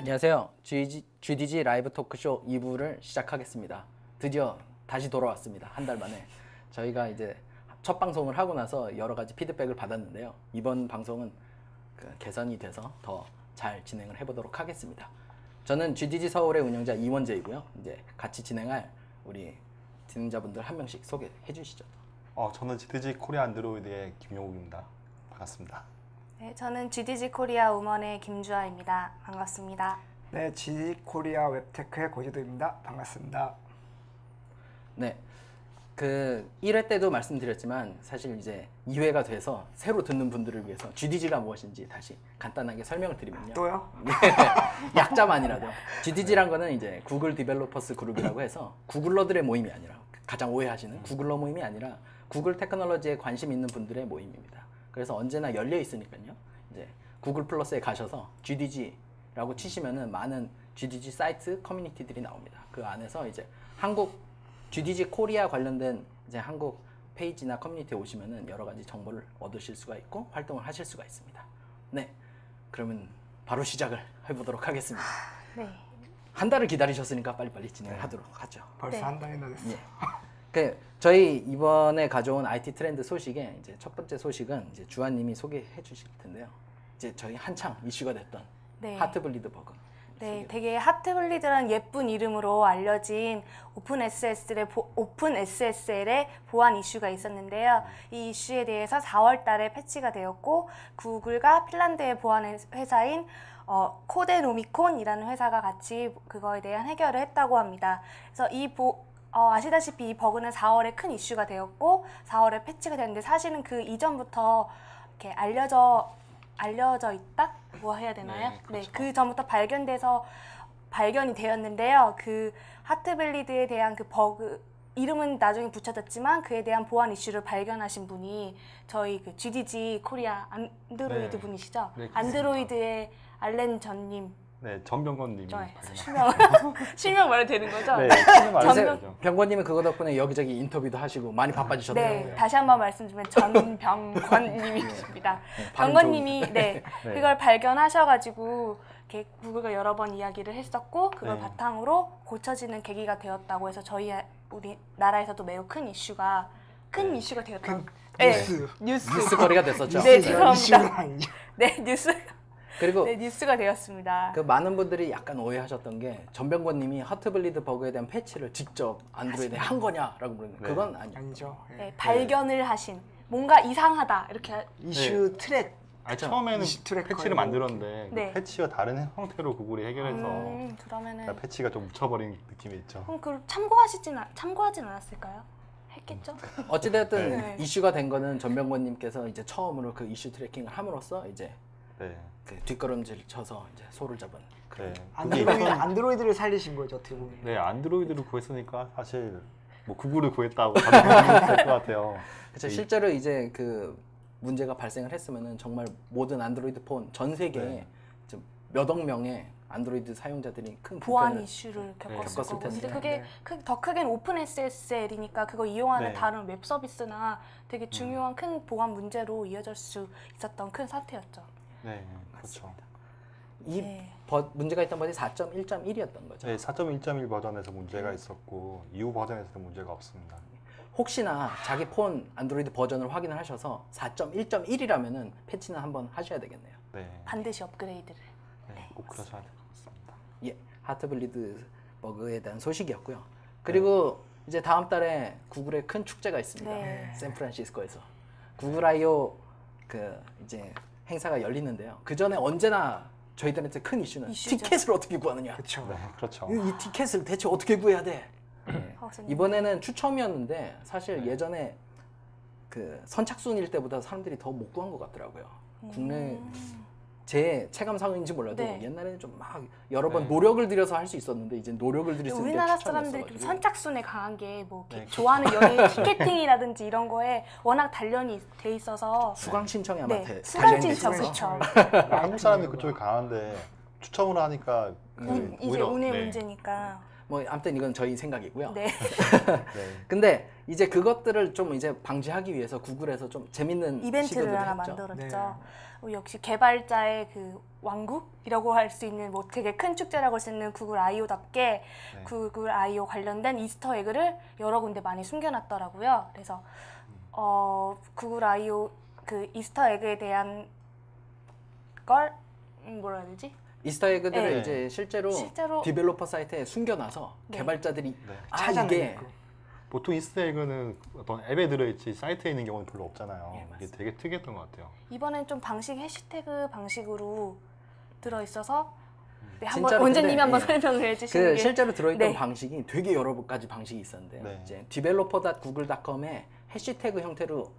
안녕하세요. GDG 라이브 토크쇼 2부를 시작하겠습니다. 드디어 다시 돌아왔습니다. 한 달 만에. 저희가 이제 첫 방송을 하고 나서 여러 가지 피드백을 받았는데요. 이번 방송은 개선이 돼서 더 잘 진행을 해보도록 하겠습니다. 저는 GDG 서울의 운영자 이원재이고요. 이제 같이 진행할 우리 진행자분들 한 명씩 소개해 주시죠. 저는 GDG 코리아 안드로이드의 김용욱입니다. 반갑습니다. 네, 저는 GDG 코리아 우먼의 김주아입니다. 반갑습니다. 네, GDG 코리아 웹테크의 고지도입니다. 반갑습니다. 네, 1회 때도 말씀드렸지만 사실 이제 2회가 돼서 새로 듣는 분들을 위해서 GDG가 무엇인지 다시 간단하게 설명을 드리면요. 또요? 약자만이라도 GDG란 거는 이제 구글 디벨로퍼스 그룹이라고 해서 구글러들의 모임이 아니라, 가장 오해하시는 구글러 모임이 아니라 구글 테크놀로지에 관심 있는 분들의 모임입니다. 그래서 언제나 열려 있으니까요. 이제 구글 플러스에 가셔서 GDG라고 치시면은 많은 GDG 사이트 커뮤니티들이 나옵니다. 그 안에서 이제 한국 GDG 코리아 관련된 이제 한국 페이지나 커뮤니티에 오시면은 여러 가지 정보를 얻으실 수가 있고 활동을 하실 수가 있습니다. 네, 그러면 바로 시작을 해보도록 하겠습니다. 네. 한 달을 기다리셨으니까 빨리빨리 진행을 하도록 하죠. 벌써 네. 한 달이나 됐어. 예. 저희 이번에 가져온 IT 트렌드 소식에 이제 첫 번째 소식은 이제 주한님이 소개해 주실 텐데요. 이제 저희 한창 이슈가 됐던 네. 하트블리드 버그. 네, 되게 하트블리드라는 예쁜 이름으로 알려진 오픈 SSL의 보안 이슈가 있었는데요. 이 이슈에 대해서 4월 달에 패치가 되었고 구글과 핀란드의 보안 회사인 코데노미콘이라는 회사가 같이 그거에 대한 해결을 했다고 합니다. 그래서 아시다시피 이 버그는 4월에 큰 이슈가 되었고 4월에 패치가 됐는데 사실은 그 이전부터 이렇게 알려져 있다고 해야 되나요? 네, 그렇죠. 네, 그 전부터 발견이 되었는데요. 그 하트블리드에 대한 그 버그 이름은 나중에 붙여졌지만 그에 대한 보안 이슈를 발견하신 분이 저희 그 GDG 코리아 안드로이드 네. 분이시죠? 네, 그렇습니다. 안드로이드의 알렌 전님. 네, 전병건님이. 실명 말해도 되는 거죠? 네, 실명 말해도 되죠. 병권님은 그거 덕분에 여기저기 인터뷰도 하시고 많이 바빠지셨더라고요. 네, 다시 한번 말씀드리면 전병권님이십니다. 병권님이 그걸 발견하셔가지고 이렇게 구글과 여러 번 이야기를 했었고 그걸 바탕으로 고쳐지는 계기가 되었다고 해서 저희 우리나라에서도 매우 큰 이슈가 되었던 뉴스거리가 됐었죠. 네, 죄송합니다. 이슈가 아니죠. 네, 그리고 뉴스가 되었습니다. 그 많은 분들이 약간 오해하셨던 게 전병권님이 하트블리드 버그에 대한 패치를 직접 안드로이드에 한 거냐라고 물었는데 그건 아니죠. 네, 발견을 하신 뭔가 이상하다 이렇게 이슈 트랙. 처음에는 이슈 트래커 패치를 만들었는데 네. 그 패치와 다른 형태로 구글이 해결해서 그러면은 패치가 좀 묻혀버린 느낌이 있죠. 그럼 그걸 참고하진 않았을까요? 했겠죠? 어찌되었든 네. 이슈가 된 거는 전병권님께서 이제 처음으로 그 이슈 트래킹을 함으로써 이제 네. 그 뒷걸음질 쳐서 이제 소를 잡은. 네. 안드로이드를 살리신 거죠, 어떻게 보면. 네, 안드로이드를 구했으니까 사실 뭐 구글을 구했다고 가면 될것 같아요. 그렇죠. 실제로 이제 그 문제가 발생을 했으면은 정말 모든 안드로이드 폰 전 세계에 몇억 명의 안드로이드 사용자들이 큰 보안 이슈를 겪었을 겪었을 거고 근데 텐데. 그게 더 크게는 오픈 SSL이니까 그거 이용하는 네. 다른 웹 서비스나 되게 중요한 큰 보안 문제로 이어질 수 있었던 큰 사태였죠. 네, 그렇죠. 이 문제가 있던 버전이 4.1.1이었던 거죠. 네, 4.1.1 버전에서 문제가 있었고 이후 버전에서는 문제가 없습니다. 혹시나 자기 폰 안드로이드 버전을 확인을 하셔서 4.1.1이라면은 패치는 한번 하셔야 되겠네요. 네, 반드시 업그레이드를. 꼭 그러셔야 될 것 같습니다. 예, 하트블리드 버그에 대한 소식이었고요. 그리고 이제 다음 달에 구글의 큰 축제가 있습니다. 네. 샌프란시스코에서 구글 I/O 그 이제 행사가 열리는데요. 그 전에 언제나 저희들한테 큰 이슈는 이슈죠. 티켓을 어떻게 구하느냐. 그렇죠. 네, 그렇죠. 이 티켓을 대체 어떻게 구해야 돼? 박사님. 이번에는 추첨이었는데 사실 예전에 그 선착순일 때보다 사람들이 더 못 구한 것 같더라고요. 국내 제 체감상인지 몰라도 네. 옛날에는 좀 막 여러 번 노력을 들여서 할 수 있었는데 이제 노력을 들일 수 있는 게 우리나라 사람들이 좀 추첨이었어가지고. 선착순에 강한 게 뭐 네, 좋아하는 연예인 티켓팅이라든지 이런 거에 워낙 단련이 돼 있어서 수강 신청이 아마 수강 신청 달려있겠죠. 그렇죠. 한국 사람이 그쪽이 강한데 추첨을 하니까 이제 운의 오히려, 문제니까. 뭐 아무튼 이건 저희 생각이고요. 네. 네. 근데 이제 그것들을 좀 이제 방지하기 위해서 구글에서 좀 재밌는 이벤트를 시도들을 하나 했죠. 만들었죠. 역시 개발자의 그 왕국이라고 할 수 있는 뭐 되게 큰 축제라고 할 수 있는 구글 I/O답게 네. 구글 I/O 관련된 이스터 에그를 여러 군데 많이 숨겨놨더라고요. 그래서 구글 I/O 그 이스터 에그에 대한 걸 뭐라 해야 되지? 이스터 에그들을 네. 이제 실제로 디벨로퍼 사이트에 숨겨놔서 네. 개발자들이 네. 아 이게 보통 이스터에그는 어떤 앱에 들어있지 사이트에 있는 경우는 별로 없잖아요. 예, 이게 맞습니다. 되게 특이했던 것 같아요. 이번엔 좀 방식 해시태그 방식으로 들어있어서 네, 한번 진짜로 원재님이 근데, 한번 예. 설명을 해주시는 그 게 실제로 들어있던 네. 방식이 되게 여러 가지 방식이 있었는데요. 네. 이제 developer.google.com의 해시태그 형태로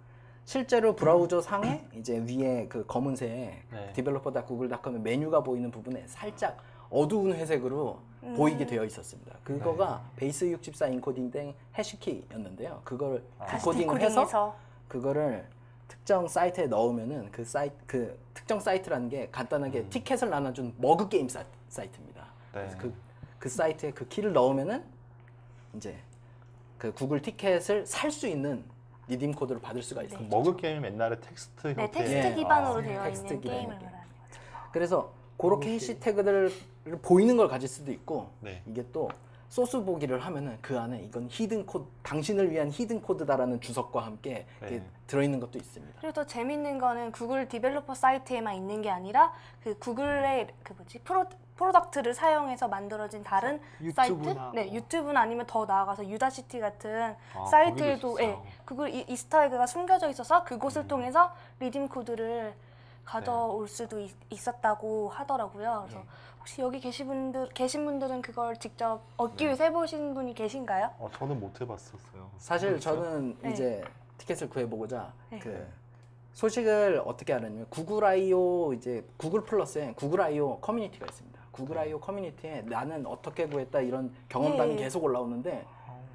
실제로 브라우저 상에 이제 위에 그 검은색 네. developer.google.com의 메뉴가 보이는 부분에 살짝 어두운 회색으로 보이게 되어 있었습니다. 그거가 베이스 64 인코딩 된 해시키였는데요. 그걸 다시 디코딩을 해서 디코딩해서 그거를 특정 사이트에 넣으면은 그 특정 사이트라는 게 간단하게 티켓을 나눠준 머그 게임 사이트입니다. 네. 그래서 그 사이트에 그 키를 넣으면은 이제 그 구글 티켓을 살 수 있는 리딤 코드를 받을 수가 있어요. 머그 게임 옛날에 텍스트 네, 형태. 텍스트 예. 기반으로 아, 되어 텍스트 있는 기반의 게임을 게임. 말하는 거죠. 그래서 그렇게 해시태그들을 보이는 걸 가질 수도 있고 네. 이게 또 소스 보기를 하면은 그 안에 이건 히든 코드, 당신을 위한 히든 코드다라는 주석과 함께 이렇게 네. 들어있는 것도 있습니다. 그리고 더 재밌는 거는 구글 디벨로퍼 사이트에만 있는 게 아니라 그 구글의 그 뭐지 프로덕트를 사용해서 만들어진 다른 유튜브나 사이트, 네 유튜브나 아니면 더 나아가서 유다시티 같은 아, 사이트에도 거기도 예, 있었어요. 구글 이스터에그가 숨겨져 있어서 그곳을 통해서 리딤 코드를 가져올 수도 있었다고 하더라고요. 그래서 혹시 여기 계신 분들은 그걸 직접 얻기 위해서 해보신 분이 계신가요? 저는 못 해봤었어요. 사실 그렇죠? 저는 네. 이제 티켓을 구해보고자 네. 그 소식을 어떻게 알았냐면 구글 I/O 이제 구글 플러스에 구글 I/O 커뮤니티가 있습니다. 구글 I/O 커뮤니티에 나는 어떻게 구했다 이런 경험담이 예. 계속 올라오는데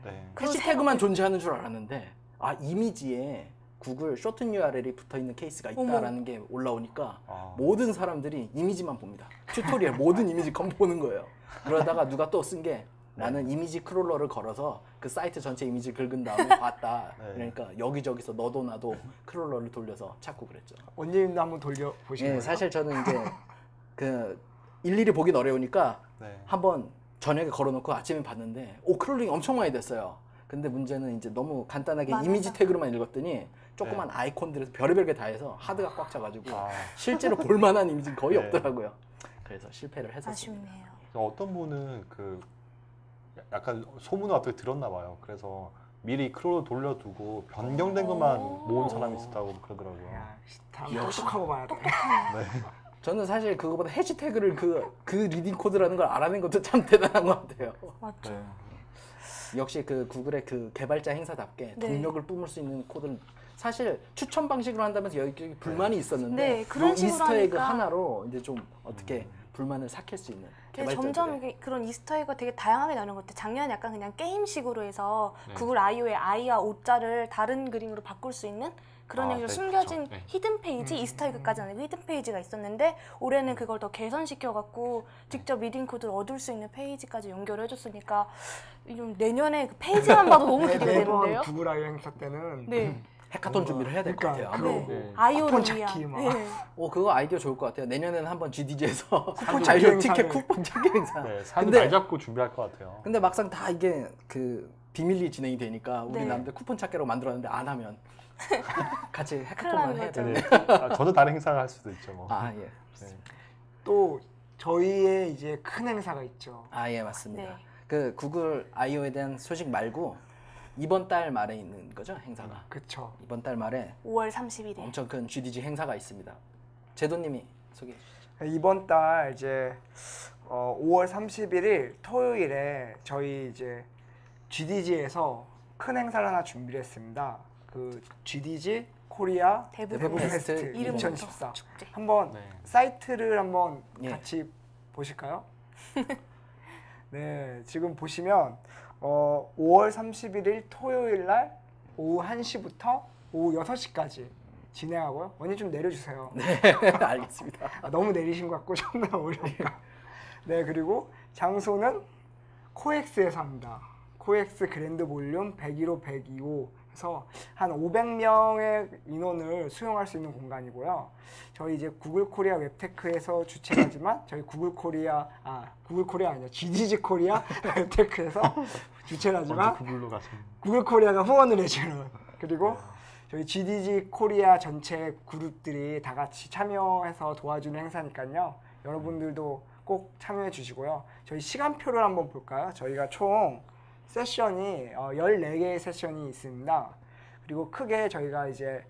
네. 그리고 해시태그만 존재하는 줄 알았는데 아 이미지에 구글 쇼튼 URL이 붙어있는 케이스가 있다라는 게 올라오니까 모든 사람들이 이미지만 봅니다. 튜토리얼 모든 이미지 보는 거예요. 그러다가 누가 또 쓴 게 나는 이미지 크롤러를 걸어서 그 사이트 전체 이미지를 긁은 다음에 봤다. 네. 그러니까 여기저기서 너도 나도 크롤러를 돌려서 찾고 그랬죠. 원님도 한번 돌려 보시면 예, 사실 저는 이제 그 일일이 보긴 어려우니까 네. 한번 저녁에 걸어놓고 아침에 봤는데 오 크롤링 엄청 많이 됐어요. 근데 문제는 이제 너무 간단하게 맞아요. 이미지 태그로만 읽었더니 조그만 아이콘들에서 별의별 게 다 해서 하드가 꽉 차가지고 실제로 볼만한 이미지는 거의 네. 없더라고요. 그래서 실패를 했었습니다. 아쉽네요. 어떤 분은 그 약간 소문을 어떻게 들었나 봐요. 그래서 미리 크롤을 돌려두고 변경된 것만 모은 사람이 있었다고 그러더라고요. 야, 다음 똑똑하고 봐야 돼. 네. 저는 사실 그거보다 해시태그를 그 리딩 코드라는 걸 알아낸 것도 참 대단한 것 같아요. 맞죠. 네. 역시 그 구글의 그 개발자 행사답게 네. 동력을 뿜을 수 있는 코드를 사실 추천 방식으로 한다면서 여기 불만이 있었는데 네, 그런 요 식으로 이스터에그 하니까. 하나로 이제 좀 어떻게 불만을 삭힐 수 있는 네, 개발자들의 점점 이게 그런 이스터에그가 되게 다양하게 나오는 것 같아요. 작년에 약간 그냥 게임식으로 해서 네. 구글 I/O의 I와 O자를 다른 그림으로 바꿀 수 있는 그런 아, 식으로 네, 숨겨진 그쵸. 네. 히든 페이지, 이스터에그까지는 아니고 히든 페이지가 있었는데 올해는 그걸 더 개선시켜갖고 직접 리딩 코드를 얻을 수 있는 페이지까지 연결해줬으니까 좀 내년에 그 페이지만 봐도 너무 기대가 매번 되는데요. 구글 I/O 행사 때는 네, 해카톤 준비를 해야 될 것 그러니까 같아요. 그거 네. 네. I/O를 쿠폰 위한. 찾기 막. 네. 그거 아이디어 좋을 것 같아요. 내년에는 한번 GDG에서 쿠폰 찾기 아이디어 티켓 행사를. 쿠폰 찾기 행사. 네, 사람들 근데- 날 잡고 준비할 것 같아요. 근데 막상 다 이게 그 비밀리 진행이 되니까 우리 네. 남들 쿠폰 찾기로 만들었는데 안 하면 같이 큰일 해카톤만 나는 해야 거죠. 되는데. 저도 다른 행사를 할 수도 있죠. 뭐. 아 예. 네. 또 저희의 이제 큰 행사가 있죠. 아 예 맞습니다. 네. 그 구글 I/O에 대한 소식 말고 이번 달 말에 있는 거죠 행사가. 그쵸. 이번 달 말에 5월 31일. 엄청 큰 GDG 행사가 있습니다. 제도님이 소개해 주시죠. 이번 달 이제 5월 31일 토요일에 저희 이제 GDG에서 큰 행사를 하나 준비를 했습니다. 그 GDG 코리아 대부분 대부분 페스트 페스트 이름부터 2014. 축제. 한번 네. 사이트를 한번 예. 같이 보실까요? 네, 지금 보시면 5월 31일 토요일 날 오후 1시부터 오후 6시까지 진행하고요. 원님 좀 내려주세요. 네 알겠습니다. 너무 내리신 것 같고 좀 어려우니까. 네, 그리고 장소는 코엑스에서 합니다. 코엑스 그랜드 볼륨 101호 102호 해서 한 500명의 인원을 수용할 수 있는 공간이고요. 저희 이제 구글 코리아 웹테크에서 주최하지만 저희 구글 코리아 아니라 GDG 코리아 웹테크에서 주최하지만 구글로 가시는. 구글 코리아가 후원을 해주는, 그리고 저희 GDG 코리아 전체 그룹들이 다 같이 참여해서 도와주는 행사니까요. 여러분들도 꼭 참여해 주시고요. 저희 시간표를 한번 볼까요? 저희가 총 세션이 14개의 세션이 있습니다. 그리고 크게 저희가 이제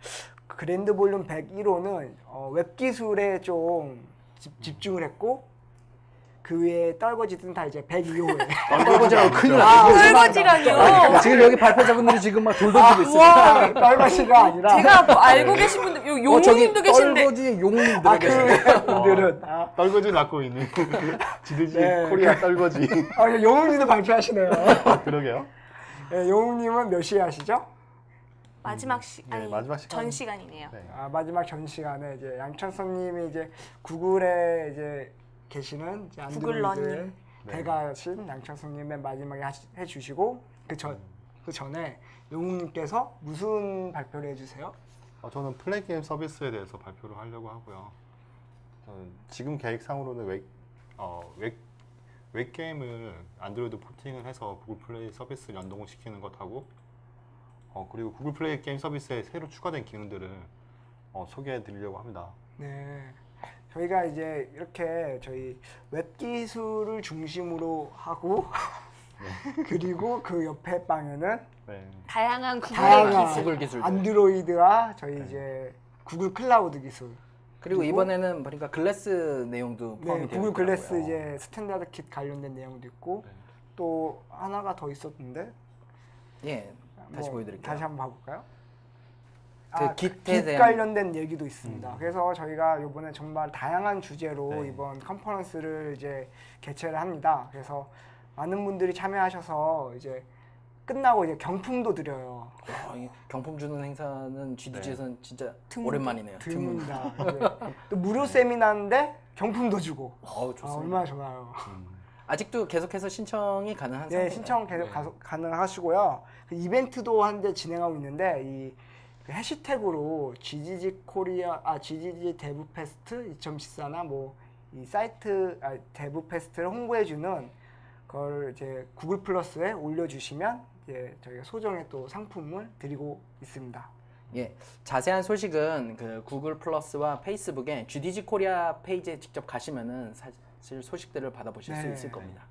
그랜드 볼륨 101호는 웹 기술에 좀 집중을 했고, 그 외에 떨거지든 다 이제 102호에 떨거지라고 큰일 났네. 떨거지라니요? 지금 여기 발표자분들이 지금 막 돌 던지고 있어요. 우와, 떨거지가 아니라 제가 뭐 알고 계신 분들, 용님도 계신데. 떨거지 용님 들어계시네. 분들은 떨거지 낳고 있는 지드지 네. 코리아 떨거지. 영웅님도 발표하시네요. 그러게요. 네, 영웅님은 몇 시에 하시죠? 마지막 네, 마지막 시간. 전 시간이네요. 네. 마지막 전 시간에 이제 양천선님이 이제 구글에 이제 계시는 이제 구글러님. 안드로이드의 네. 대가신 양천선님 맨 마지막에 해주시고 그 전에 영웅님께서 무슨 발표를 해주세요? 저는 플레이 게임 서비스에 대해서 발표를 하려고 하고요. 저는 지금 계획상으로는 웹 게임을 안드로이드 포팅을 해서 구글 플레이 서비스 연동을 시키는 것하고, 그리고 구글 플레이 게임 서비스에 새로 추가된 기능들을 소개해 드리려고 합니다. 네, 저희가 이제 이렇게 저희 웹 기술을 중심으로 하고 그리고 그 옆에 방에는 네. 다양한 구글의 다양한 기술. 구글 기술들. 안드로이드와 저희 이제 구글 클라우드 기술, 그리고 이번에는 보니까 글래스 내용도 포함이 되어 구글 있더라고요. 글래스 이제 스탠다드 킷 관련된 내용도 있고, 네. 또 하나가 더 있었는데 예, 다시 보여드릴게요. 다시 한번 봐볼까요? 그 깃에 깃 대한- 관련된 얘기도 있습니다. 그래서 저희가 이번에 정말 다양한 주제로 네. 이번 컨퍼런스를 이제 개최를 합니다. 그래서 많은 분들이 참여하셔서 이제 끝나고 이제 경품도 드려요. 이 경품 주는 행사는 GDG에서는 진짜 드문다. 오랜만이네요. 드립니다. 또 무료 세미나인데 경품도 주고. 좋습니다. 얼마나 좋아요. 아직도 계속해서 신청이 가능한 상태예요. 네, 신청 계속 네. 가능하시고요. 그 이벤트도 한데 진행하고 있는데 그 해시태그로 GDG 코리아 GDG 데브 페스트 2014나 뭐 이 사이트 데브 페스트를 홍보해주는 그걸 이제 구글 플러스에 올려주시면 이제 저희가 소정의 또 상품을 드리고 있습니다. 예, 자세한 소식은 그 구글 플러스와 페이스북에 GDG 코리아 페이지에 직접 가시면은 사실 소식들을 받아보실 수 네. 있을 겁니다.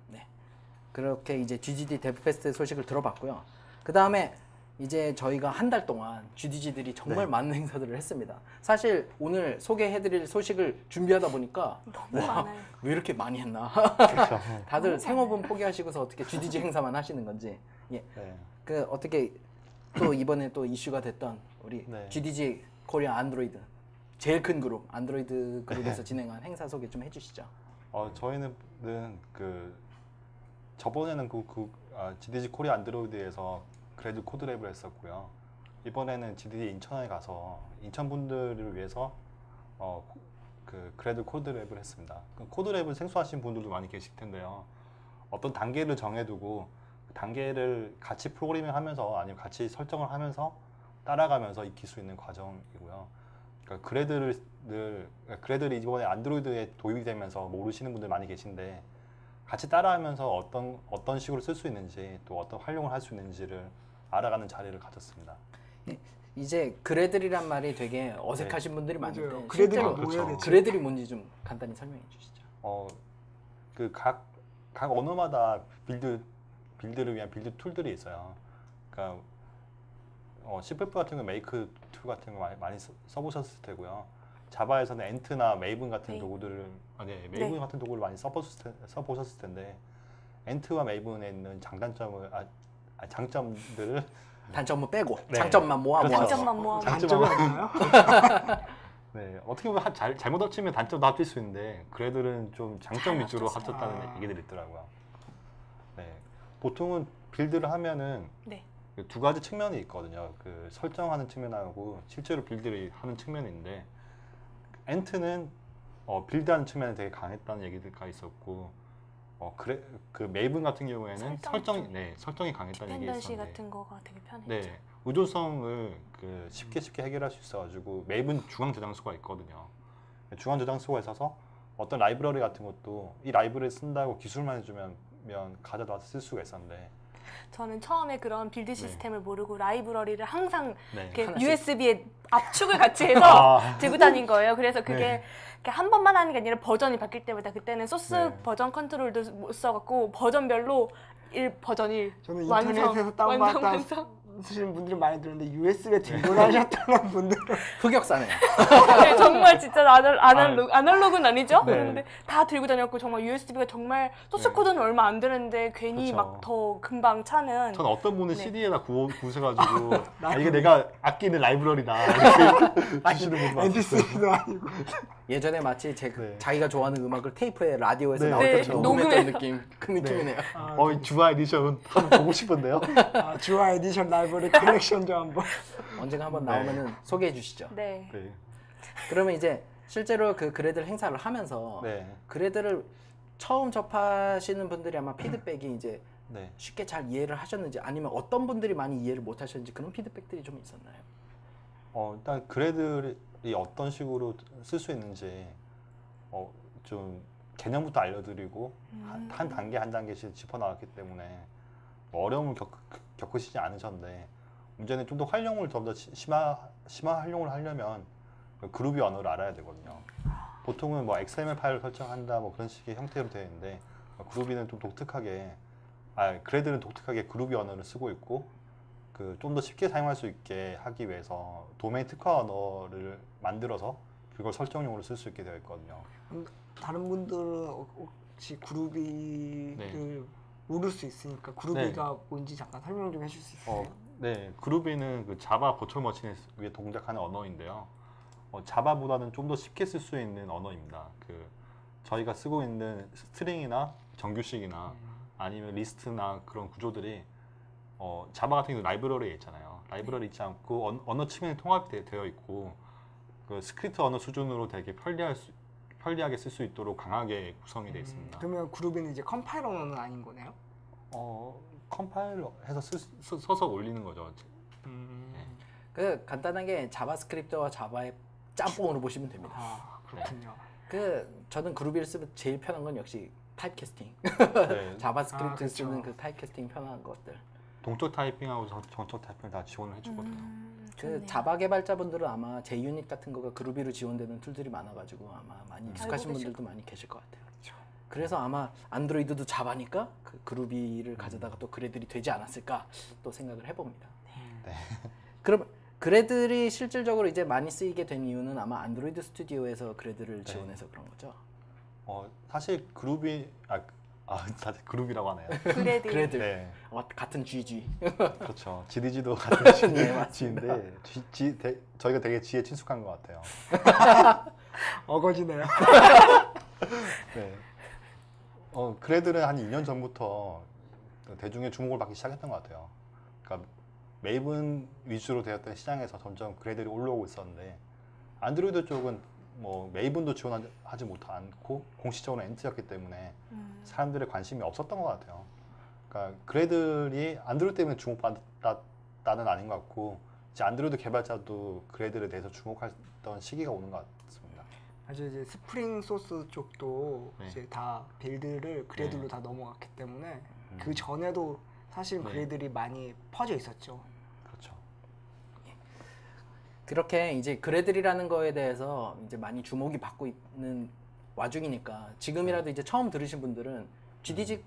네, 그렇게 이제 GDG 데브페스트 소식을 들어봤고요. 그 다음에 이제 저희가 한 달 동안 GDG들이 정말 네. 많은 행사들을 했습니다. 사실 오늘 소개해드릴 소식을 준비하다 보니까 너무 많아요. 왜 이렇게 많이 했나? 그렇죠. 다들 생업은 포기하시고서 어떻게 GDG 행사만 하시는 건지. 예, 네. 그 어떻게 또 이번에 또 이슈가 됐던 우리 네. GDG 코리아 안드로이드 제일 큰 그룹 안드로이드 그룹에서 진행한 행사 소개 좀 해주시죠. 저희는 저번에는 GDG 코리아 안드로이드에서 그래드 코드랩을 했었고요. 이번에는 GDG 인천에 가서 인천 분들을 위해서 그래드 코드랩을 했습니다. 그 코드랩을 생소하신 분들도 많이 계실 텐데요. 어떤 단계를 정해두고 그 단계를 같이 프로그래밍하면서 아니면 같이 설정을 하면서 따라가면서 익힐 수 있는 과정이고요. 그러니까 그래들이 이번에 안드로이드에 도입이 되면서 모르시는 분들 많이 계신데 같이 따라하면서 어떤 식으로 쓸 수 있는지 또 어떤 활용을 할 수 있는지를 알아가는 자리를 가졌습니다. 이제 그래들이란 말이 되게 어색하신 분들이 많은데 맞아요. 그래들이 실제로 뭐예요, 대체? 그래들이 뭔지 좀 간단히 설명해 주시죠. 각 언어마다 빌드를 위한 빌드 툴들이 있어요. 그러니까 C++ 같은 거 메이크 툴 같은 거 많이 써보셨을 테고요. 자바에서는 엔트나 메이븐 같은 도구들을 메이븐 같은 도구를 많이 써보셨을 텐데 엔트와 메이븐에 있는 장점들을 단점은 빼고 네. 장점만 모아 그렇죠. 모아서. 장점만 모아. 단점은 없나요? 네, 어떻게 보면 잘못 합치면 단점도 합칠 수 있는데 그래들은 좀 장점 잘 위주로 합쳤어요. 합쳤다는 얘기들이 있더라고요. 네, 보통은 빌드를 하면은 네. 두 가지 측면이 있거든요. 그 설정하는 측면하고 실제로 빌드를 하는 측면인데 엔트는 빌드하는 측면에 되게 강했다는 얘기가 있었고 그래 그 메이븐 같은 경우에는 설정 설정이 강했다는 얘기 디펜던시 있었는데 같은 거가 되게 편했죠. 네, 의존성을 쉽게 해결할 수 있어가지고 메이븐 중앙 저장소가 있거든요. 중앙 저장소가 있어서 어떤 라이브러리 같은 것도 이 라이브러리 쓴다고 기술만 해주면 가져다 쓸 수가 있었는데 저는 처음에 그런 빌드 시스템을 모르고 라이브러리를 항상 네. 이렇게 하나씩. USB에 압축을 같이 해서 아. 들고 다닌 거예요. 그래서 그게 네. 이렇게 한 번만 하는 게 아니라 버전이 바뀔 때마다 그때는 소스 네. 버전 컨트롤도 못 써갖고 버전별로 버전 1 저는 완성, 인터넷에서 완성, 다운받아 완성. 쓰시는 분들이 많이 들었는데 USB에 들고 다녔다는 분들은 흑역사네요. 네, 정말 진짜 아날로그는 아니죠? 네. 근데 다 들고 다녔고 정말 USB가 정말 소스 네. 코드는 얼마 안 되는데 괜히 그렇죠. 막 더 금방 차는 전 어떤 분은 네. CD에다 구우셔가지고 이게 내가 아끼는 라이브러리다 이렇게 주시는 분도 많았어요. MP3도 아니고 예전에 마치 네. 자기가 좋아하는 음악을 테이프에 라디오에서 네. 나올 네, 때처럼 녹음해. 녹음했던 느낌 그 느낌이네요. 이 주화 에디션 한번 보고 싶은데요. 주화 에디션 라이브러리 컬렉션 좀 한번. 언젠가 한번 네. 나오면은 소개해 주시죠. 네. 네. 그러면 이제 실제로 그 그래들 행사를 하면서 네. 그래들을 처음 접하시는 분들이 아마 피드백이 이제 네. 쉽게 잘 이해를 하셨는지 아니면 어떤 분들이 많이 이해를 못 하셨는지 그런 피드백들이 좀 있었나요? 일단 그래들이 어떤 식으로 쓸 수 있는지 좀 개념부터 알려드리고 한 단계 한 단계씩 짚어나갔기 때문에 어려움을 겪으시지 않으셨는데 문제는 좀 더 활용을 좀 더 심화 활용을 하려면 그루비 언어를 알아야 되거든요. 보통은 뭐 XML 파일을 설정한다 뭐 그런 식의 형태로 되어 있는데 그루비는 좀 그래들은 독특하게 그루비 언어를 쓰고 있고 좀 더 쉽게 사용할 수 있게 하기 위해서 도메인 특화 언어를 만들어서 그걸 설정용으로 쓸 수 있게 되어 있거든요. 다른 분들은 혹시 그루비를 네. 모를 수 있으니까 그루비가 뭔지 잠깐 설명 좀 해줄 수 있어요? 네, 그루비는 그 자바 버추얼 머신에 위해 동작하는 언어인데요. 자바보다는 좀 더 쉽게 쓸 수 있는 언어입니다. 저희가 쓰고 있는 스트링이나 정규식이나 아니면 리스트나 그런 구조들이 자바 같은 경우 라이브러리에 있잖아요. 라이브러리 있지 않고 언어 측면에 통합이 되어 있고 스크립트 언어 수준으로 되게 편리하게 쓸 수 있도록 강하게 구성이 되어 있습니다. 그러면 그루비는 이제 컴파일러 언어는 아닌 거네요? 컴파일러 해서 써서 올리는 거죠. 그 간단하게 자바스크립트와 자바의 짬뽕으로 보시면 됩니다. 아 그렇군요. 저는 그루비를 쓰면 제일 편한 건 역시 타입캐스팅. 네. 자바스크립트 그렇죠. 쓰는 그 타입캐스팅 편한 것들. 동적 타이핑하고 전적 타이핑을 다 지원을 해주거든요. 좋네요. 자바 개발자분들은 아마 JUnit 같은 거가 그루비로 지원되는 툴들이 많아가지고 아마 많이 익숙하신 알고 분들도 많이 계실 것 같아요. 그래서 아마 안드로이드도 자바니까 그루비를 가져다가 또 그래들이 되지 않았을까 또 생각을 해봅니다. 네. 그럼 그래들이 실질적으로 이제 많이 쓰이게 된 이유는 아마 안드로이드 스튜디오에서 그래들을 네. 지원해서 그런 거죠. 사실 그루비 다들 그룹이라고 하네요. 그래들 네, 같은 GG. 그렇죠. GDG도 같은 네, G인데 저희가 되게 G에 친숙한 것 같아요. 어거지네요. 네. 그래들은 한 2년 전부터 대중의 주목을 받기 시작했던 것 같아요. 그러니까 메이븐 위주로 되었던 시장에서 점점 그래들이 올라오고 있었는데 안드로이드 쪽은 뭐 메이븐도 지원하지 못하고 공식적으로 엔트였기 때문에 사람들의 관심이 없었던 것 같아요. 그러니까 그래들이 안드로이드 때문에 주목받았다는 아닌 것 같고 이제 안드로이드 개발자도 그래들에 대해서 주목했던 시기가 오는 것 같습니다. 아주 이제 스프링 소스 쪽도 네. 이제 다 빌드를 그래들로 네. 다 넘어갔기 때문에 그 전에도 사실 네. 그래들이 많이 퍼져 있었죠. 그렇죠. 그렇게 이제 그래들이라는 거에 대해서 이제 많이 주목이 받고 있는 와중이니까 지금이라도 이제 처음 들으신 분들은 GDG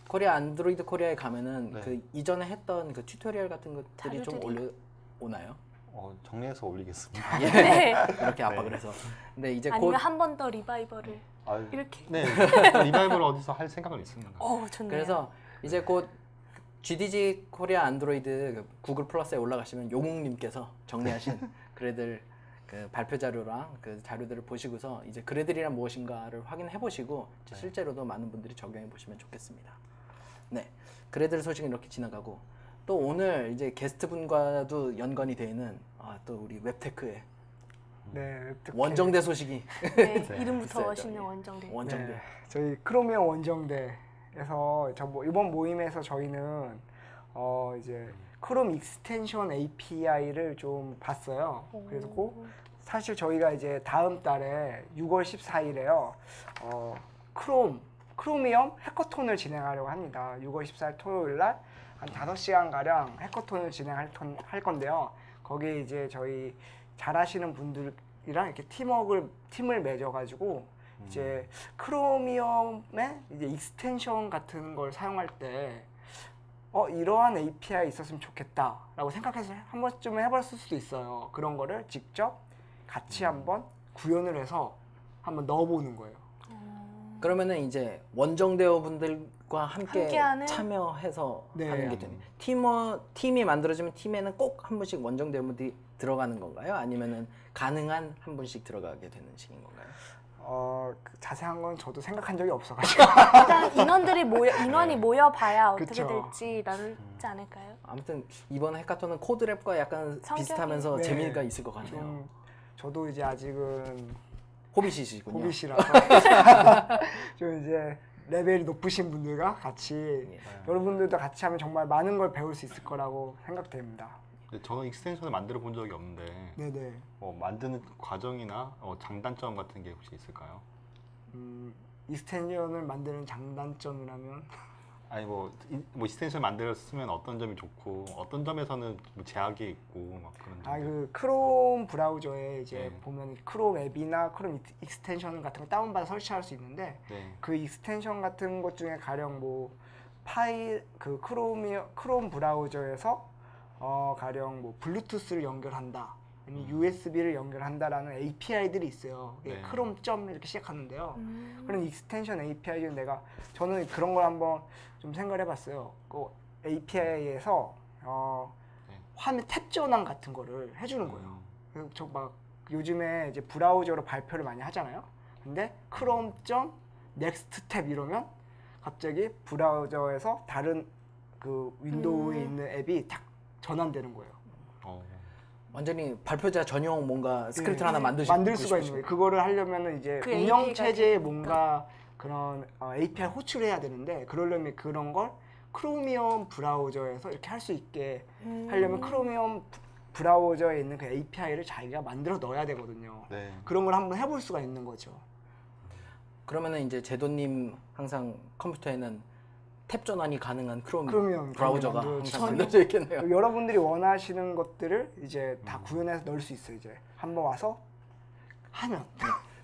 코리아 안드로이드 코리아에 가면은 네. 그 이전에 했던 그 튜토리얼 같은 것들이 좀 자료들이. 올라오나요? 정리해서 올리겠습니다. 예. 네. 이렇게 압박을 네. 해서. 근데 이제 곧 아니면 한 번 더 리바이벌을 이렇게. 네, 리바이벌 어디서 할 생각은 있습니다. 좋네요. 그래서 이제 곧 GDG 코리아 안드로이드 그 구글 플러스에 올라가시면 용웅님께서 정리하신 그래들 그 발표 자료랑 그 자료들을 보시고서 이제 그래들이란 무엇인가를 확인해 보시고 이제 네. 실제로도 많은 분들이 적용해 보시면 좋겠습니다. 네, 그래들 소식은 이렇게 지나가고 또 오늘 이제 게스트 분과도 연관이 되어 있는 또 우리 웹테크의 네, 웹특혜. 원정대 소식이 네, 네, 이름부터 있어야죠. 멋있는 원정대. 원정대. 네, 저희 크로미엄 원정대에서 이번 모임에서 저희는 이제 크롬 익스텐션 API를 좀 봤어요. 그리고 사실 저희가 이제 다음 달에 6월 14일에요. 크로미엄 해커톤을 진행하려고 합니다. 6월 14일 토요일 날 한 5시간 가량 해커톤을 진행할 건데요. 거기에 이제 저희 잘하시는 분들이랑 이렇게 팀을 맺어가지고 이제 크로미엄의 이제 익스텐션 같은 걸 사용할 때 이러한 API 있었으면 좋겠다라고 생각해서 한 번쯤은 해봤을 수도 있어요. 그런 거를 직접 같이 한번 구현을 해서 한번 넣어보는 거예요. 그러면은 이제 원정대원 분들과 함께 함께하는? 참여해서 네. 하는 게 됩니다. 팀이 만들어지면 팀에는 꼭 한 분씩 원정대원분들이 들어가는 건가요? 아니면은 가능한 한 분씩 들어가게 되는 식인 건가요? 그 자세한 건 저도 생각한 적이 없어가지고. 일단 인원이 모여봐야 어떻게 그쵸. 될지 나누지 않을까요? 아무튼 이번 해카톤은 코드랩과 약간 성격이- 비슷하면서 네. 재미가 있을 것 같네요. 좀 저도 이제 아직은 호빗이시군요. 호빗이라서 좀 이제 레벨이 높으신 분들과 같이 예. 여러분들도 같이 하면 정말 많은 걸 배울 수 있을 거라고 생각됩니다. 근데 저는 익스텐션을 만들어 본 적이 없는데 네네. 만드는 과정이나 장단점 같은 게 혹시 있을까요? 익스텐션을 만드는 장단점이라면 아니 익스텐션 만들었으면 어떤 점이 좋고 어떤 점에서는 뭐 제약이 있고 막 그런 점들. 그 크롬 브라우저에 이제 네. 보면 크롬 앱이나 크롬 익스텐션 같은 거 다운받아 설치할 수 있는데 네. 그 익스텐션 같은 것 중에 가령 뭐 파일 그 크롬 브라우저에서 가령 뭐 블루투스를 연결한다 아니면 USB를 연결한다라는 API들이 있어요. 네. 크롬 점 이렇게 시작하는데요. 그런 익스텐션 API 중에 저는 그런 걸 한번 좀 생각을 해봤어요. 그 API에서 화면 탭 전환 같은 거를 해주는 거예요. 그래서 저 막 요즘에 이제 브라우저로 발표를 많이 하잖아요. 근데 크롬 점 넥스트 탭 이러면 갑자기 브라우저에서 다른 그 윈도우에 있는 앱이 딱 전환되는 거예요. 완전히 발표자 전용 뭔가 스크립트를 하나 만들 수가 있는 거예요. 그거를 하려면은 이제 그 운영 API 가 체제에 되니까. 뭔가 그런 API 호출을 해야 되는데 그러려면 그런 걸 크로미엄 브라우저에서 이렇게 할 수 있게 하려면 크로미엄 브라우저에 있는 그 API를 자기가 만들어 넣어야 되거든요. 네. 그런 걸 한번 해볼 수가 있는 거죠. 그러면은 이제 제도님 항상 컴퓨터에는 탭 전환이 가능한 크로미엄 브라우저가 만들어 항상 주시면 만들어져 있겠네요. 여러분들이 원하시는 것들을 이제 다 구현해서 넣을 수 있어요. 이제 한번 와서 하면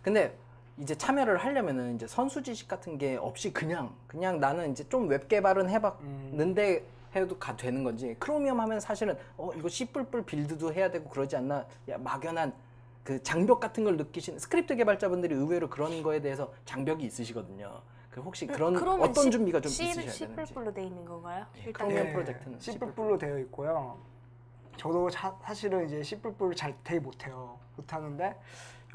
근데 이제 참여를 하려면은 이제 선수 지식 같은 게 없이 그냥 나는 이제 좀 웹 개발은 해봤는데 해도 되는 건지 크로미엄 하면 사실은 이거 C++ 빌드도 해야 되고 그러지 않나 막연한 그 장벽 같은 걸 느끼신 스크립트 개발자분들이 의외로 그런 거에 대해서 장벽이 있으시거든요. 그 혹시 그런 그러면 어떤 준비가 좀 C++ 있으셔야 되는지. 로 돼 있는 건가요? 일단 크로미엄 프로젝트는 C++로 되어 있고요. 저도 사실은 이제 C++를 잘 되게 못하는데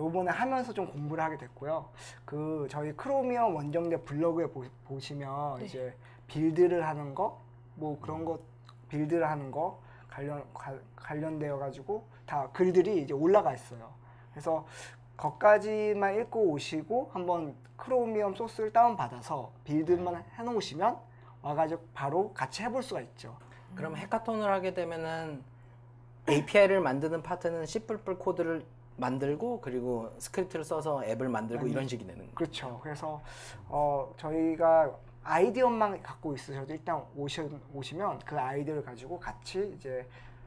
요번에 하면서 좀 공부를 하게 됐고요. 그 저희 크로미엄 원정대 블로그에 보시면 이제 빌드를 하는 거 뭐 그런 거 빌드를 하는 거 관련되어 가지고 다 글들이 이제 올라가 있어요. 그래서 거기까지만 읽고 오시고 한번 크로미엄 소스를 다운받아서 빌드만 해놓으시면 와가지고 바로 같이 해볼 수가 있죠. 그럼 해카톤을 하게 되면은 API를 만드는 파트는 C++ 코드를 만들고 그리고 스크립트를 써서 앱을 만들고 이런 식이 되는 거예요. 그렇죠. 그래서 저희가 아이디어만 갖고 있으셔도 일단 오시면 그 아이디어를 가지고 같이 이제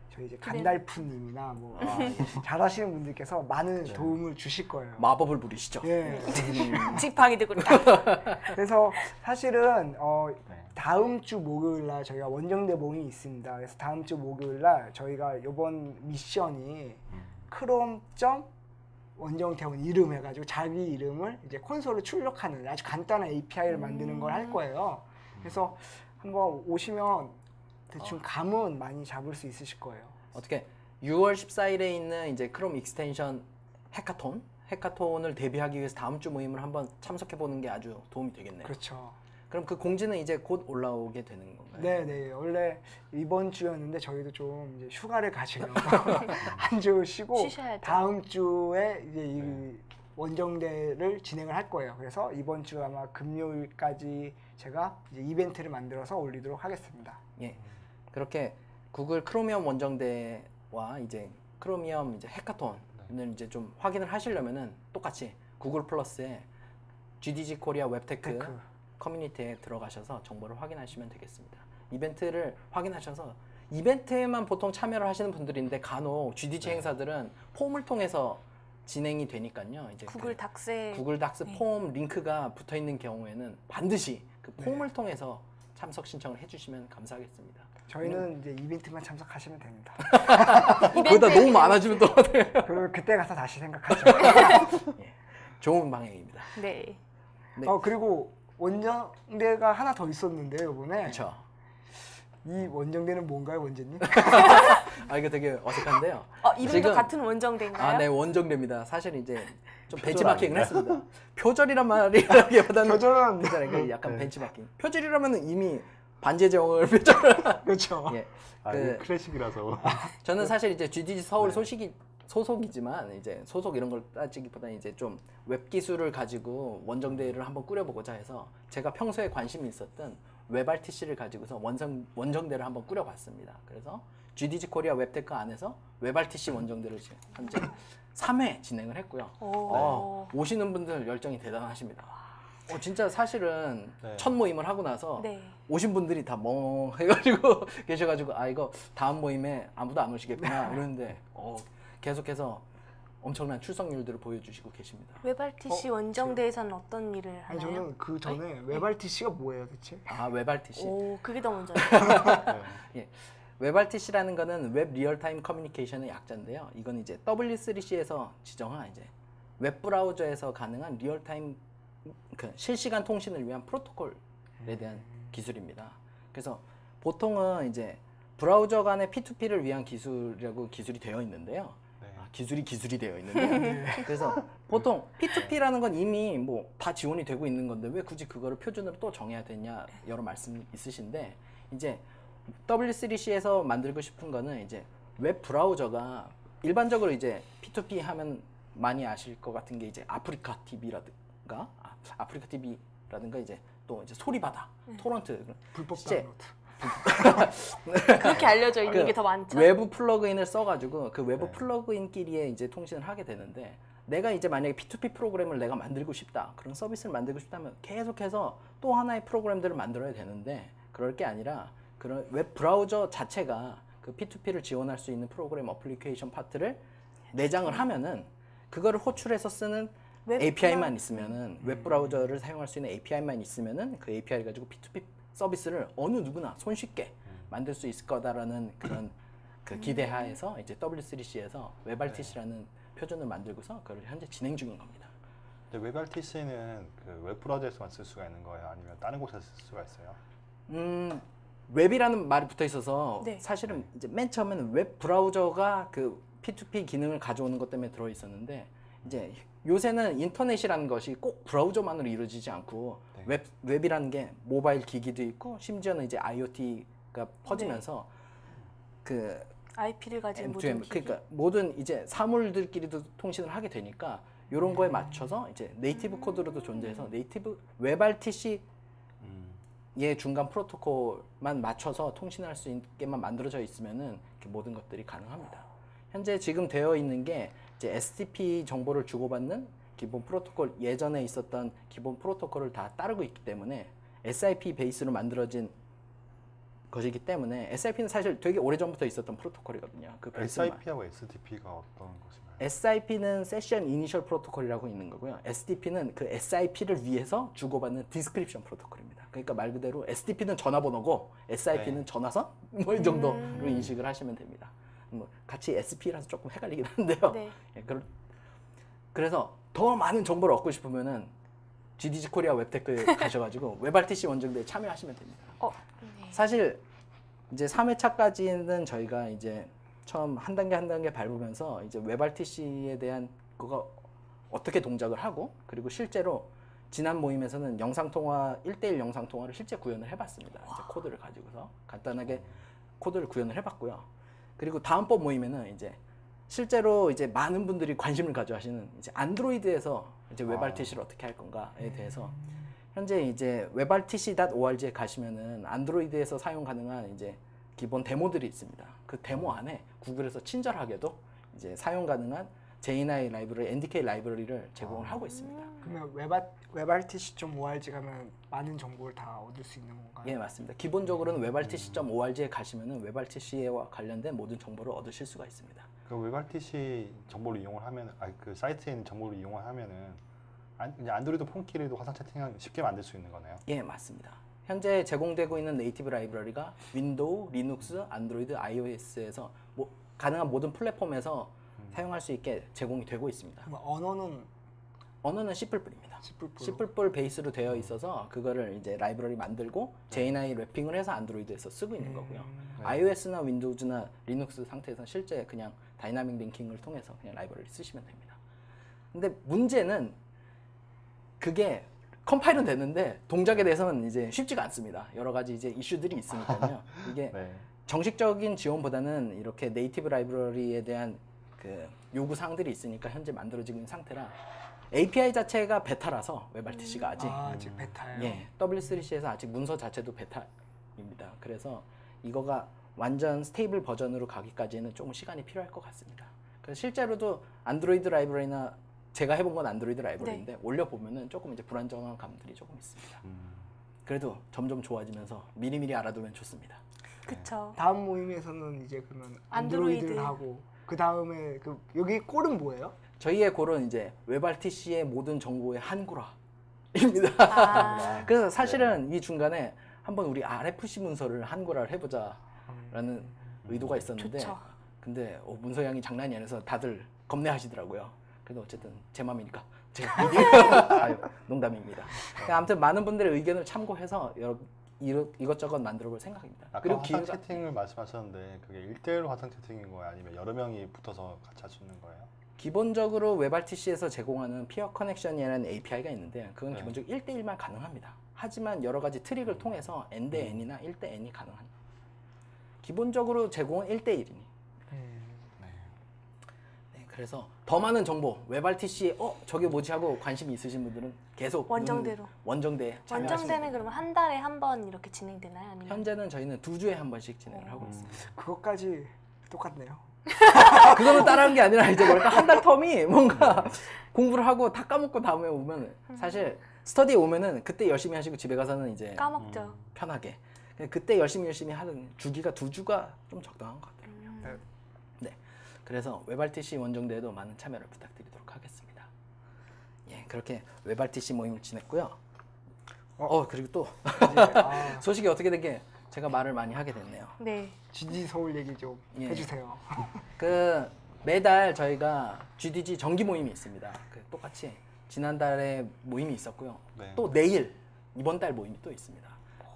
저희 이제 간달프님이나 뭐 잘하시는 분들께서 많은 도움을 주실 거예요. 마법을 부리시죠. 예. 지팡이 들고 딱. 그래서 사실은 다음 주 목요일 날 저희가 원정대 모임이 있습니다. 그래서 다음 주 목요일 날 저희가 이번 미션이 크롬 점 원정대원 이름 해가지고 자기 이름을 이제 콘솔로 출력하는 아주 간단한 API를 만드는 걸 할 거예요. 그래서 한번 오시면 대충 감은 많이 잡을 수 있으실 거예요. 어떻게 6월 14일에 있는 이제 크롬 익스텐션 해카톤을 대비하기 위해서 다음 주 모임을 한번 참석해 보는 게 아주 도움이 되겠네요. 그렇죠. 그럼 그 공지는 이제 곧 올라오게 되는 건가요? 네. 원래 이번 주였는데 저희도 좀 이제 휴가를 가시려고 한 주 쉬고 쉬셔야죠. 다음 주에 이제 이 원정대를 진행을 할 거예요. 그래서 이번 주 아마 금요일까지 제가 이제 이벤트를 만들어서 올리도록 하겠습니다. 예. 그렇게 구글 크로미엄 원정대와 이제 크로미엄 이제 해카톤을 이제 좀 확인을 하시려면은 똑같이 구글 플러스에 GDG 코리아 웹테크 커뮤니티에 들어가셔서 정보를 확인하시면 되겠습니다. 이벤트를 확인하셔서 이벤트에만 보통 참여를 하시는 분들인데 간혹 GDG 행사들은 폼을 통해서 진행이 되니까요. 이제 구글 닥스에 구글 닥스 네. 폼 링크가 붙어 있는 경우에는 반드시 그 폼을 통해서 참석 신청을 해주시면 감사하겠습니다. 저희는 이제 이벤트만 참석하시면 됩니다. 그러다 너무 많아지면 또 그리고 그때 가서 다시 생각하죠. 예, 좋은 방향입니다. 네. 네. 그리고 원정대가 하나 더 있었는데요, 이번에. 그렇죠. 이 원정대는 뭔가요, 원재님? 아 이거 되게 어색한데요. 이름도 지금- 같은 원정대인가요? 아, 네 원정대입니다. 사실 이제 좀 표절 벤치마킹을 아닌가요? 했습니다. 표절이란 말이라기보다는 표절은 그잖아요. 약간 네. 벤치마킹. 표절이라면 이미 반제정을 표절을. 그렇죠. 예. 아, 그- 이게 클래식이라서. 저는 사실 이제 GDG 서울 네. 소속이지만 이제 소속 이런 걸 따지기보다는 이제 좀 웹 기술을 가지고 원정대를 한번 꾸려보고자 해서 제가 평소에 관심이 있었던 웹RTC를 가지고서 원정대를 한번 꾸려봤습니다. 그래서 GDG 코리아 웹테크 안에서 웹RTC 원정대를 지금 현재 3회 진행을 했고요. 오. 오시는 분들 열정이 대단하십니다. 진짜 사실은 네. 첫 모임을 하고 나서 네. 오신 분들이 다 멍해가지고 계셔가지고 이거 다음 모임에 아무도 안 오시겠구나 이러는데 계속해서 엄청난 출석률들을 보여주시고 계십니다. 웹RTC 원정대에서는 어떤 일을 하나요? 아니 저는 그 전에 웹RTC가 뭐예요, 대체? 웹RTC. 오, 그게 더 먼저. 네. 예. 웹RTC라는 거는 웹 리얼타임 커뮤니케이션의 약자인데요. 이건 이제 W3C에서 지정한 이제 웹 브라우저에서 가능한 리얼타임 그 실시간 통신을 위한 프로토콜에 대한 기술입니다. 그래서 보통은 이제 브라우저 간의 P2P를 위한 기술이 되어 있는데요. 네. 기술이 되어 있는데 그래서 보통 P2P라는 건 이미 뭐 다 지원이 되고 있는 건데 왜 굳이 그거를 표준으로 또 정해야 되냐 여러 말씀 있으신데 이제 W3C에서 만들고 싶은 거는 이제 웹 브라우저가 일반적으로 이제 P2P 하면 많이 아실 것 같은 게 이제 아프리카 TV라든가 이제 또 이제 소리바다 토런트 불법 실제 다운로드. 그렇게 알려져 있는 그 게 더 많죠. 외부 플러그인을 써가지고 그 외부 네. 플러그인끼리에 이제 통신을 하게 되는데 내가 이제 만약에 P2P 프로그램을 내가 만들고 싶다 그런 서비스를 만들고 싶다면 계속해서 또 하나의 프로그램들을 만들어야 되는데 그럴 게 아니라 그런 웹 브라우저 자체가 그 P2P를 지원할 수 있는 프로그램 어플리케이션 파트를 내장을 하면은 그거를 호출해서 쓰는 웹 API만 있으면은 웹 브라우저를 사용할 수 있는 API만 있으면은 그 API 가지고 P2P 서비스를 어느 누구나 손쉽게 만들 수 있을 거다라는 그런 그 기대하에서 이제 W3C에서 웹RTC라는 표준을 만들고서 그걸 현재 진행 중인 겁니다. 근데 웹RTC는 그 웹브라우저에서만 쓸 수가 있는 거예요? 아니면 다른 곳에서 쓸 수가 있어요? 웹이라는 말이 붙어 있어서 네. 사실은 이제 맨 처음에는 웹 브라우저가 그 P2P 기능을 가져오는 것 때문에 들어 있었는데 이제 요새는 인터넷이라는 것이 꼭 브라우저만으로 이루어지지 않고 네. 웹이라는 게 모바일 기기도 있고 심지어는 이제 IoT가 퍼지면서 그 IP를 가진 M2M 모든 기기. 그러니까 모든 이제 사물들끼리도 통신을 하게 되니까 이런 거에 맞춰서 이제 네이티브 코드로도 존재해서 네이티브 웹RTC 의 중간 프로토콜만 맞춰서 통신할 수 있게만 만들어져 있으면은 이렇게 모든 것들이 가능합니다. 현재 지금 되어 있는 게 이제 STP 정보를 주고받는 기본 프로토콜 예전에 있었던 기본 프로토콜을 다 따르고 있기 때문에 SIP 베이스로 만들어진 것이기 때문에 SIP는 사실 되게 오래전부터 있었던 프로토콜이거든요. 그 베이스만. SIP하고 STP가 어떤 것인가요? SIP는 세션 이니셜 프로토콜이라고 있는 거고요. STP는 그 SIP를 위해서 주고받는 디스크립션 프로토콜입니다. 그러니까 말 그대로 STP는 전화번호고 SIP는 네. 전화선 뭐 이 정도로 인식을 하시면 됩니다. 뭐 같이 SP라서 조금 헷갈리긴 한데요. 네. 예, 그래서 더 많은 정보를 얻고 싶으면은 GDG 코리아 웹테크에 가셔가지고 웹RTC 원정대에 참여하시면 됩니다. 네. 사실 이제 3회차까지는 저희가 이제 처음 한 단계 밟으면서 이제 웹RTC에 대한 그거 어떻게 동작을 하고 그리고 실제로 지난 모임에서는 영상통화 1대1 영상통화를 실제 구현을 해봤습니다. 이제 코드를 가지고서 간단하게 코드를 구현을 해봤고요. 그리고 다음번 모임에는 이제 실제로 이제 많은 분들이 관심을 가져 하시는 이제 안드로이드에서 이제 웹RTC를 어떻게 할 건가에 대해서 현재 이제 webrtc.org에 가시면은 안드로이드에서 사용 가능한 이제 기본 데모들이 있습니다. 그 데모 안에 구글에서 친절하게도 이제 사용 가능한 JNI 라이브러리, NDK 라이브러리를 제공을 하고 있습니다. 그러면 webrtc.org 가면 많은 정보를 다 얻을 수 있는 건가요? 예, 맞습니다. 기본적으로는 webrtc.org에 가시면은 webrtc와 관련된 모든 정보를 얻으실 수가 있습니다. 그 webrtc 정보를 이용을 하면, 그 사이트에 있는 정보를 이용을 하면은 이제 안드로이드 폰키로도 화상 채팅을 쉽게 만들 수 있는 거네요. 예, 맞습니다. 현재 제공되고 있는 네이티브 라이브러리가 윈도우, 리눅스, 안드로이드, iOS에서 가능한 모든 플랫폼에서 사용할 수 있게 제공이 되고 있습니다. 그럼 언어는 언어는 C++입니다. C++. C++ 베이스로 되어 있어서 그거를 이제 라이브러리 만들고 JNI 랩핑을 해서 안드로이드에서 쓰고 있는 거고요. 네. iOS나 윈도우즈나 리눅스 상태에서는 실제 그냥 다이나믹 링킹을 통해서 그냥 라이브러리 쓰시면 됩니다. 근데 문제는 그게 컴파일은 됐는데 동작에 대해서는 이제 쉽지가 않습니다. 여러 가지 이제 이슈들이 있으니까요. 이게 네. 정식적인 지원보다는 이렇게 네이티브 라이브러리에 대한 그 요구 사항들이 있으니까 현재 만들어지고 있는 상태라 API 자체가 베타라서 webrtc가 아직 아직 베타예요. 예, W3C에서 아직 문서 자체도 베타입니다. 그래서 이거가 완전 스테이블 버전으로 가기까지는 조금 시간이 필요할 것 같습니다. 그래서 실제로도 안드로이드 라이브러리나 제가 해본 건 안드로이드 라이브러리인데 올려보면은 조금 이제 불안정한 감들이 조금 있습니다. 그래도 점점 좋아지면서 미리미리 알아두면 좋습니다. 그쵸. 다음 모임에서는 이제 그러면 안드로이드. 안드로이드를 하고 그 다음에 그 여기 꼴은 뭐예요? 저희의 골은 이제 webrtc의 모든 정보의 한글화입니다. 아, 그래서 사실은 이 중간에 한번 우리 RFC 문서를 한글화를 해보자라는 의도가 있었는데 좋죠. 근데 문서량이 장난이 아니라서 다들 겁내하시더라고요. 그래도 어쨌든 제 맘이니까 제가 아유, 농담입니다. 아무튼 많은 분들의 의견을 참고해서 이것저것 만들어볼 생각입니다. 아까 그리고 화상 기회가 채팅을 말씀하셨는데 그게 1대1로 화상 채팅인 거예요? 아니면 여러 명이 붙어서 같이 할 수 있는 거예요? 기본적으로 webrtc에서 제공하는 피어 커넥션이라는 API가 있는데 그건 네. 기본적으로 1대1만 가능합니다. 하지만 여러 가지 트릭을 통해서 N대 N이나 1대 N이 가능합니다. 기본적으로 제공은 1대1이니. 네, 그래서 더 많은 정보, webrtc에 저게 뭐지 하고 관심이 있으신 분들은 계속 원정대로. 원정대에 참여하시면 원정대는 됩니다. 그러면 한 달에 한 번 이렇게 진행되나요? 아니면 현재는 저희는 2주에 한 번씩 진행을 하고 있습니다. 그것까지 똑같네요. 그거는 따라한 게 아니라 이제 뭐랄까 한 달 텀이 뭔가 공부를 하고 다 까먹고 다음에 오면 사실 스터디에 오면은 그때 열심히 하시고 집에 가서는 이제 까먹죠. 편하게 그때 열심히 하는 주기가 2주가 좀 적당한 것 같아요. 네, 그래서 webrtc 원정대에도 많은 참여를 부탁드리도록 하겠습니다. 예, 그렇게 webrtc 모임을 지냈고요. 그리고 또 이제, 소식이 어떻게 된 게 제가 말을 많이 하게 됐네요. 네. GD 서울 얘기 좀 예. 해주세요. 그 매달 저희가 GDG 정기 모임이 있습니다. 그 똑같이 지난달에 모임이 있었고요. 네. 또 내일 이번 달 모임이 또 있습니다.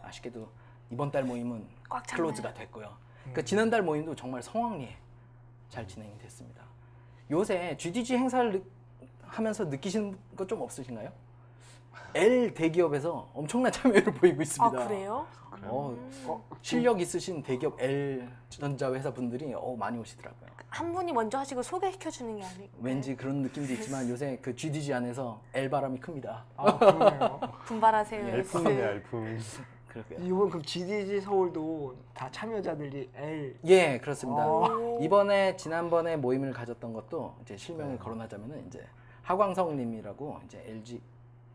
아쉽게도 이번 달 모임은 꽉 찼네요. 클로즈가 됐고요. 그 지난달 모임도 정말 성황리에 잘 진행이 됐습니다. 요새 GDG 행사를 하면서 느끼시는 거 좀 없으신가요? L 대기업에서 엄청난 참여를 보이고 있습니다. 아, 그래요? 실력 있으신 대기업 L 전자회사 분들이 많이 오시더라고요. 한 분이 먼저 하시고 소개시켜 주는 게 아니고 왠지 그런 느낌도 있지만 요새 그 GDG 안에서 L 바람이 큽니다. 그러네요. 분발하세요. 열풍이네, 열풍. 그렇고요. 이번 그럼 GDG 서울도 다 참여자들이 L. 예, 그렇습니다. 오. 이번에 지난번에 모임을 가졌던 것도 이제 실명을 거론하자면은 이제 하광성님이라고 이제 LG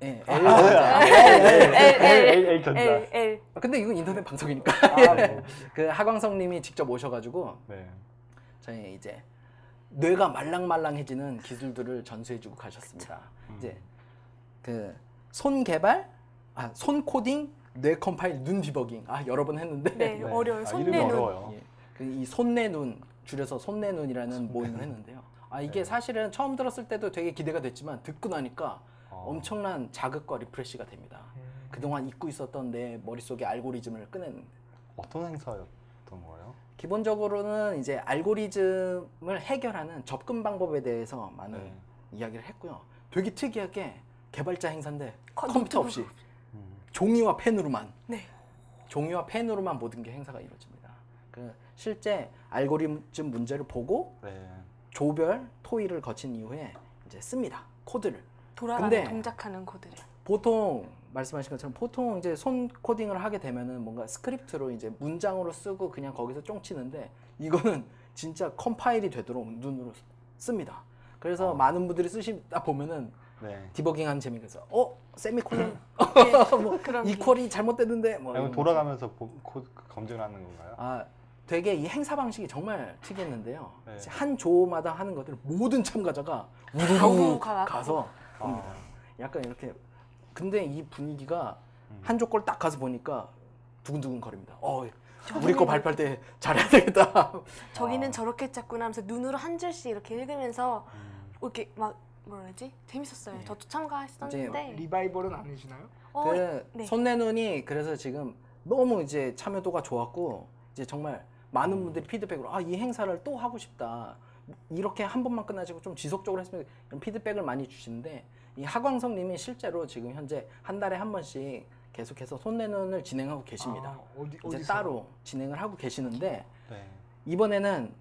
L 전자. L 전자. L. 근데 이건 인터넷 방송이니까. 그 하광성님이 직접 오셔가지고 네. 저희 이제 뇌가 말랑말랑해지는 기술들을 전수해주고 가셨습니다. 이제 그 손 개발, 손 코딩, 뇌 컴파일, 눈 디버깅 여러 번 했는데 네, 어려워요. 이름이 손내는. 어려워요. 예, 이 손내 눈 줄여서 손내 눈이라는 모임을 했는데요. 이게 사실은 처음 들었을 때도 되게 기대가 됐지만 듣고 나니까 엄청난 자극과 리프레시가 됩니다. 그동안 잊고 있었던 내 머릿속의 알고리즘을 꺼내는. 어떤 행사였던 거예요? 기본적으로는 이제 알고리즘을 해결하는 접근 방법에 대해서 많은 이야기를 했고요. 되게 특이하게 개발자 행사인데 컴퓨터 컴퓨터 없이 음. 종이와 펜으로만 네. 종이와 펜으로만 모든 게 행사가 이루어집니다. 그 실제 알고리즘 문제를 보고 네. 조별 토의를 거친 이후에 이제 씁니다. 코드를. 돌아가는 근데 동작하는 코드를. 보통 말씀하신 것처럼 보통 이제 손 코딩을 하게 되면은 뭔가 스크립트로 이제 문장으로 쓰고 그냥 거기서 쫑치는데 이거는 진짜 컴파일이 되도록 눈으로 씁니다. 그래서 많은 분들이 쓰시다 보면은 네. 디버깅하는 재미가 있어. 세미콜론 뭐 그런 이퀄이 잘못됐는데 뭐 아니면 이런 돌아가면서 검증을 하는 건가요? 아, 되게 이 행사 방식이 정말 특이했는데요. 네. 이제 한 조마다 하는 것들 모든 참가자가 우르르 우르르 가서. 가서 봅니다. 약간 이렇게 근데 이 분위기가 음. 한 조 걸 딱 가서 보니까 두근두근 거립니다. 우리 거 발표할 때 잘해야 되겠다. 저기는 저렇게 짰구나 하면서 눈으로 한 줄씩 이렇게 읽으면서 이렇게 막 뭐라 그러지? 재밌었어요. 네. 저도 참가했었는데 리바이벌은 안 해주나요? 네. 손내눈이 그래서 지금 너무 이제 참여도가 좋았고 이제 정말 많은 분들이 피드백으로 이 행사를 또 하고 싶다. 이렇게 한 번만 끝나지고 좀 지속적으로 했으면 이런 피드백을 많이 주시는데 이 하광석님이 실제로 지금 현재 한 달에 한 번씩 계속해서 손내눈을 진행하고 계십니다. 이제 어디서? 따로 진행을 하고 계시는데 네. 이번에는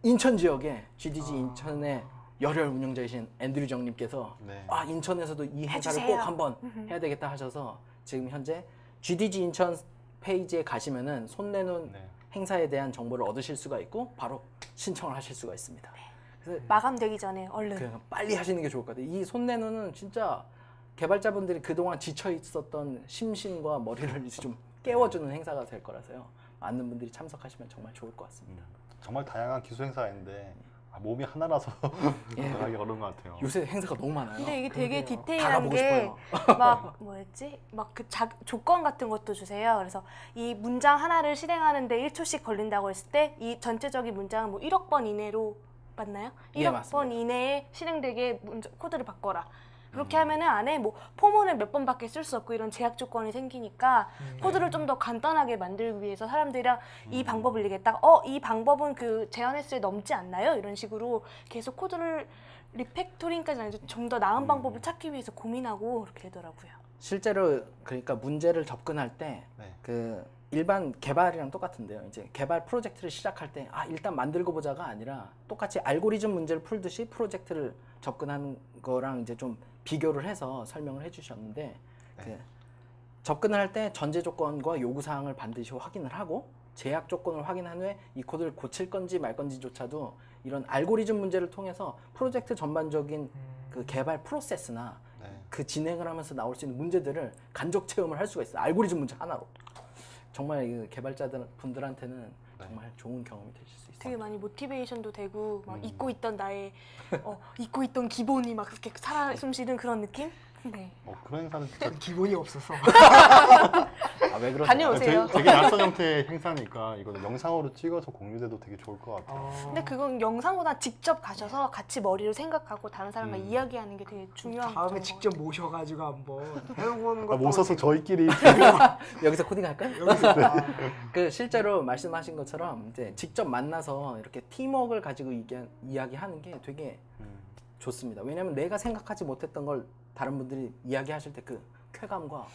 인천 지역에 GDG 인천의 열혈 운영자이신 앤드류 정님께서 네. 인천에서도 이 행사를 해주세요. 꼭 한번 해야 되겠다 하셔서 지금 현재 GDG 인천 페이지에 가시면은 손내눈 네. 행사에 대한 정보를 얻으실 수가 있고 바로 신청을 하실 수가 있습니다. 그래서 마감되기 전에 얼른 그냥 빨리 하시는 게 좋을 것 같아요. 이 손내눈은 진짜 개발자분들이 그동안 지쳐 있었던 심신과 머리를 이제 좀 깨워주는 행사가 될 거라서요. 많은 분들이 참석하시면 정말 좋을 것 같습니다. 정말 다양한 기술 행사인데 몸이 하나라서 예. 하기 어려운 것 같아요. 요새 행사가 너무 많아요. 근데 이게 되게 그러게요. 다 디테일한 가보고 게 싶어요. 막 뭐였지? 막 그 조건 같은 것도 주세요. 그래서 이 문장 하나를 실행하는데 1초씩 걸린다고 했을 때 이 전체적인 문장은 뭐 1억 번 이내로 맞나요? 예, 1억 번 맞습니다. 이내에 실행되게 코드를 바꿔라. 그렇게 하면은 안에 뭐 포문을 몇 번밖에 쓸 수 없고 이런 제약 조건이 생기니까 코드를 좀 더 간단하게 만들기 위해서 사람들이랑 이 방법을 얘기했다가 이 방법은 그 제한 횟수에 넘지 않나요? 이런 식으로 계속 코드를 리팩토링까지는 아니죠. 좀 더 나은 방법을 찾기 위해서 고민하고 그렇게 되더라고요. 실제로 그러니까 문제를 접근할 때 네. 그 일반 개발이랑 똑같은데요. 이제 개발 프로젝트를 시작할 때 일단 만들고 보자가 아니라 똑같이 알고리즘 문제를 풀듯이 프로젝트를 접근하는 거랑 이제 좀 비교를 해서 설명을 해주셨는데 그 접근을 할 때 전제 조건과 요구 사항을 반드시 확인을 하고 제약 조건을 확인한 후에 이 코드를 고칠 건지 말 건지조차도 이런 알고리즘 문제를 통해서 프로젝트 전반적인 그 개발 프로세스나 네. 그 진행을 하면서 나올 수 있는 문제들을 간접 체험을 할 수가 있어요. 알고리즘 문제 하나로. 정말 이 개발자들 분들한테는 정말 좋은 경험이 되실 수 있어요. 되게 많이 모티베이션도 되고 막 잊고 있던 나의 잊고 있던 기본이 막 그렇게 살아 숨쉬는 그런 느낌? 네. 그런 행사는 진짜 기본이 없어서. 왜 그러세요? 다녀오세요. 되게 낯선 형태의 행사니까 이거는 영상으로 찍어서 공유돼도 되게 좋을 것 같아요. 근데 그건 영상보다 직접 가셔서 같이 머리를 생각하고 다른 사람과 이야기하는 게 되게 중요한 다음에 거죠. 직접 모셔가지고 한번 해보는 것도 모셔서 저희끼리 여기서 코딩 할까요? 여기서 그 실제로 말씀하신 것처럼 이제 직접 만나서 이렇게 팀워크를 가지고 이야기하는 게 되게 좋습니다. 왜냐하면 내가 생각하지 못했던 걸 다른 분들이 이야기하실 때 그 쾌감과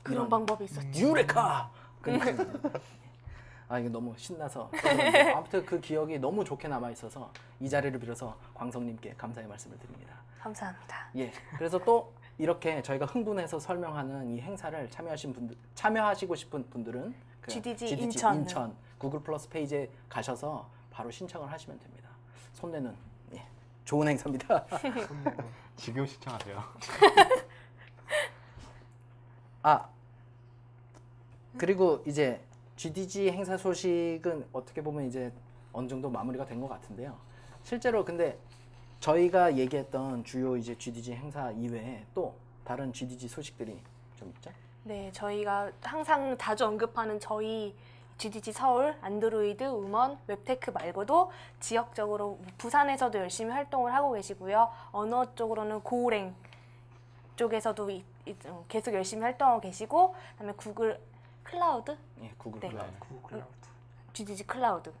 그런 이런 방법이 있었죠. 유레카! 이게 너무 신나서 아무튼 그 기억이 너무 좋게 남아 있어서 이 자리를 빌어서 광석님께 감사의 말씀을 드립니다. 감사합니다. 예, 그래서 또 이렇게 저희가 흥분해서 설명하는 이 행사를 참여하시고 싶은 분들은 그 GDG 인천 구글 플러스 페이지에 가셔서 바로 신청을 하시면 됩니다. 손내는 좋은 행사입니다. 지금 시청하세요. 그리고 이제 GDG 행사 소식은 어떻게 보면 이제 어느 정도 마무리가 된 것 같은데요. 실제로 근데 저희가 얘기했던 주요 이제 GDG 행사 이외에 또 다른 GDG 소식들이 좀 있죠? 네, 저희가 항상 자주 언급하는 저희 GDG 서울, 안드로이드, 음원, 웹테크 말고도 지역적으로 부산에서도 열심히 활동을 하고 계시고요. 언어 쪽으로는 고랭 쪽에서도 계속 열심히 활동하고 계시고, 그다음에 구글 클라우드, 예, 구글 네. 클라우드. 구글 클라우드. GDG 클라우드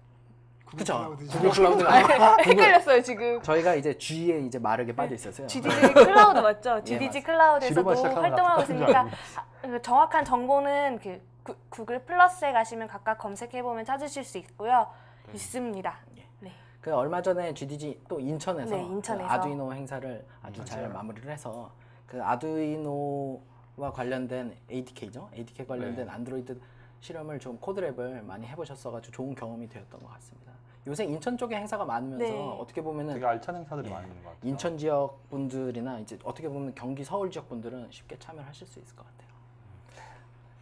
그쵸. 클라우드죠. 구글 클라우드가 헷갈렸어요 지금. 저희가 이제 G에 이제 마르게 빠져 있었어요. GDG 클라우드 맞죠? 예, GDG 맞습니다. 클라우드에서도 지로만 시작하면 활동하고 똑같은 줄 있으니까 알고. 그 정확한 정보는 그 구글 플러스에 가시면 각각 검색해 보면 찾으실 수 있고요. 있습니다. 네. 그 얼마 전에 GDG 또 인천에서, 네, 인천에서. 그 아두이노 행사를 아주 잘 마무리를 해서 그 아두이노와 관련된 ADK죠. ADK 관련된 네. 안드로이드 실험을 좀 코드랩을 많이 해보셨어가지고 좋은 경험이 되었던 것 같습니다. 요새 인천 쪽에 행사가 많으면서 네. 어떻게 보면은 되게 알찬 행사들이 많이 있는 것 같아요. 인천 지역 분들이나 이제 어떻게 보면 경기 서울 지역 분들은 쉽게 참여를 하실 수 있을 것 같아요.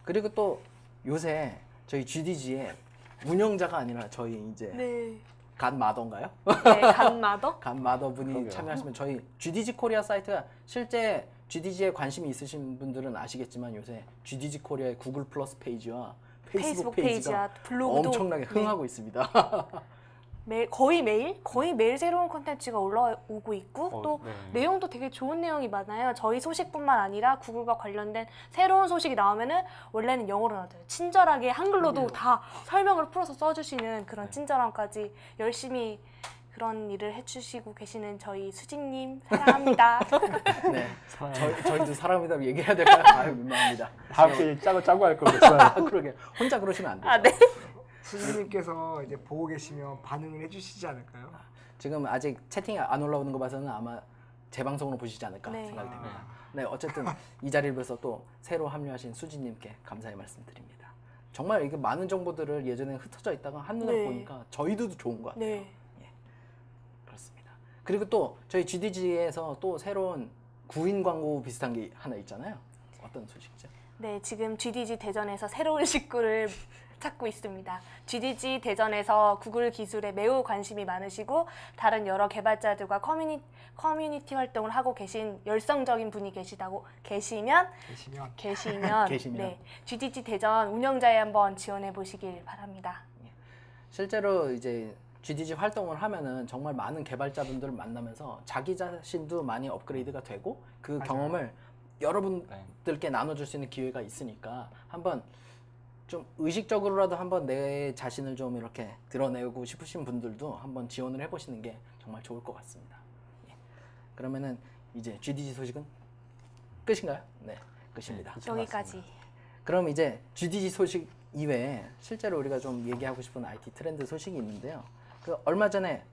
그리고 또 요새 저희 GDG에 운영자가 아니라 저희 이제 네. 간 마더인가요? 네, 간마더? 간 마더 분이 그러게요. 참여하시면 저희 GDG 코리아 사이트가 실제 GDG에 관심이 있으신 분들은 아시겠지만 요새 GDG 코리아의 구글 플러스 페이지와 페이스북 페이지가 블로그도 엄청나게 네. 흥하고 있습니다. 거의 매일 새로운 콘텐츠가 올라오고 있고 또 네. 내용도 되게 좋은 내용이 많아요. 저희 소식뿐만 아니라 구글과 관련된 새로운 소식이 나오면은 원래는 영어로 나와요. 친절하게 한글로도 다 설명을 풀어서 써주시는 그런 친절함까지 열심히 그런 일을 해주시고 계시는 저희 수진님 사랑합니다. 네, 저희도 사람이다 얘기해야 될까요? 아유 민망합니다. 다음 주에 짜고 할 걸 그랬어요. 아, 그러게 혼자 그러시면 안 되죠. 아, 네. 수진님께서 이제 보고 계시면 반응을 해주시지 않을까요? 지금 아직 채팅이 안 올라오는 거 봐서는 아마 재방송으로 보시지 않을까 네. 생각이 됩니다. 네, 어쨌든 이 자리를 위해서 또 새로 합류하신 수진님께 감사의 말씀드립니다. 정말 이게 많은 정보들을 예전에 흩어져 있다가 한눈에 네. 보니까 저희도 좋은 것 같아요. 네. 그렇습니다. 그리고 또 저희 GDG에서 또 새로운 구인 광고 비슷한 게 하나 있잖아요. 어떤 소식이죠? 네, 지금 GDG 대전에서 새로운 식구를 찾고 있습니다. GDG 대전에서 구글 기술에 매우 관심이 많으시고 다른 여러 개발자들과 커뮤니티 활동을 하고 계신 열성적인 분이 계시면 계시면. 네, GDG 대전 운영자에 한번 지원해 보시길 바랍니다. 실제로 이제 GDG 활동을 하면은 정말 많은 개발자분들을 만나면서 자기 자신도 많이 업그레이드가 되고 그 맞아요. 경험을 여러분들께 나눠줄 수 있는 기회가 있으니까 한번 좀 의식적으로라도 한번 내 자신을 좀 이렇게 드러내고 싶으신 분들도 한번 지원을 해보시는 게 정말 좋을 것 같습니다. 예. 그러면은 이제 GDG 소식은 끝인가요? 네, 끝입니다. 여기까지. 그럼 이제 GDG 소식 이외에 실제로 우리가 좀 얘기하고 싶은 IT 트렌드 소식이 있는데요. 그 얼마 전에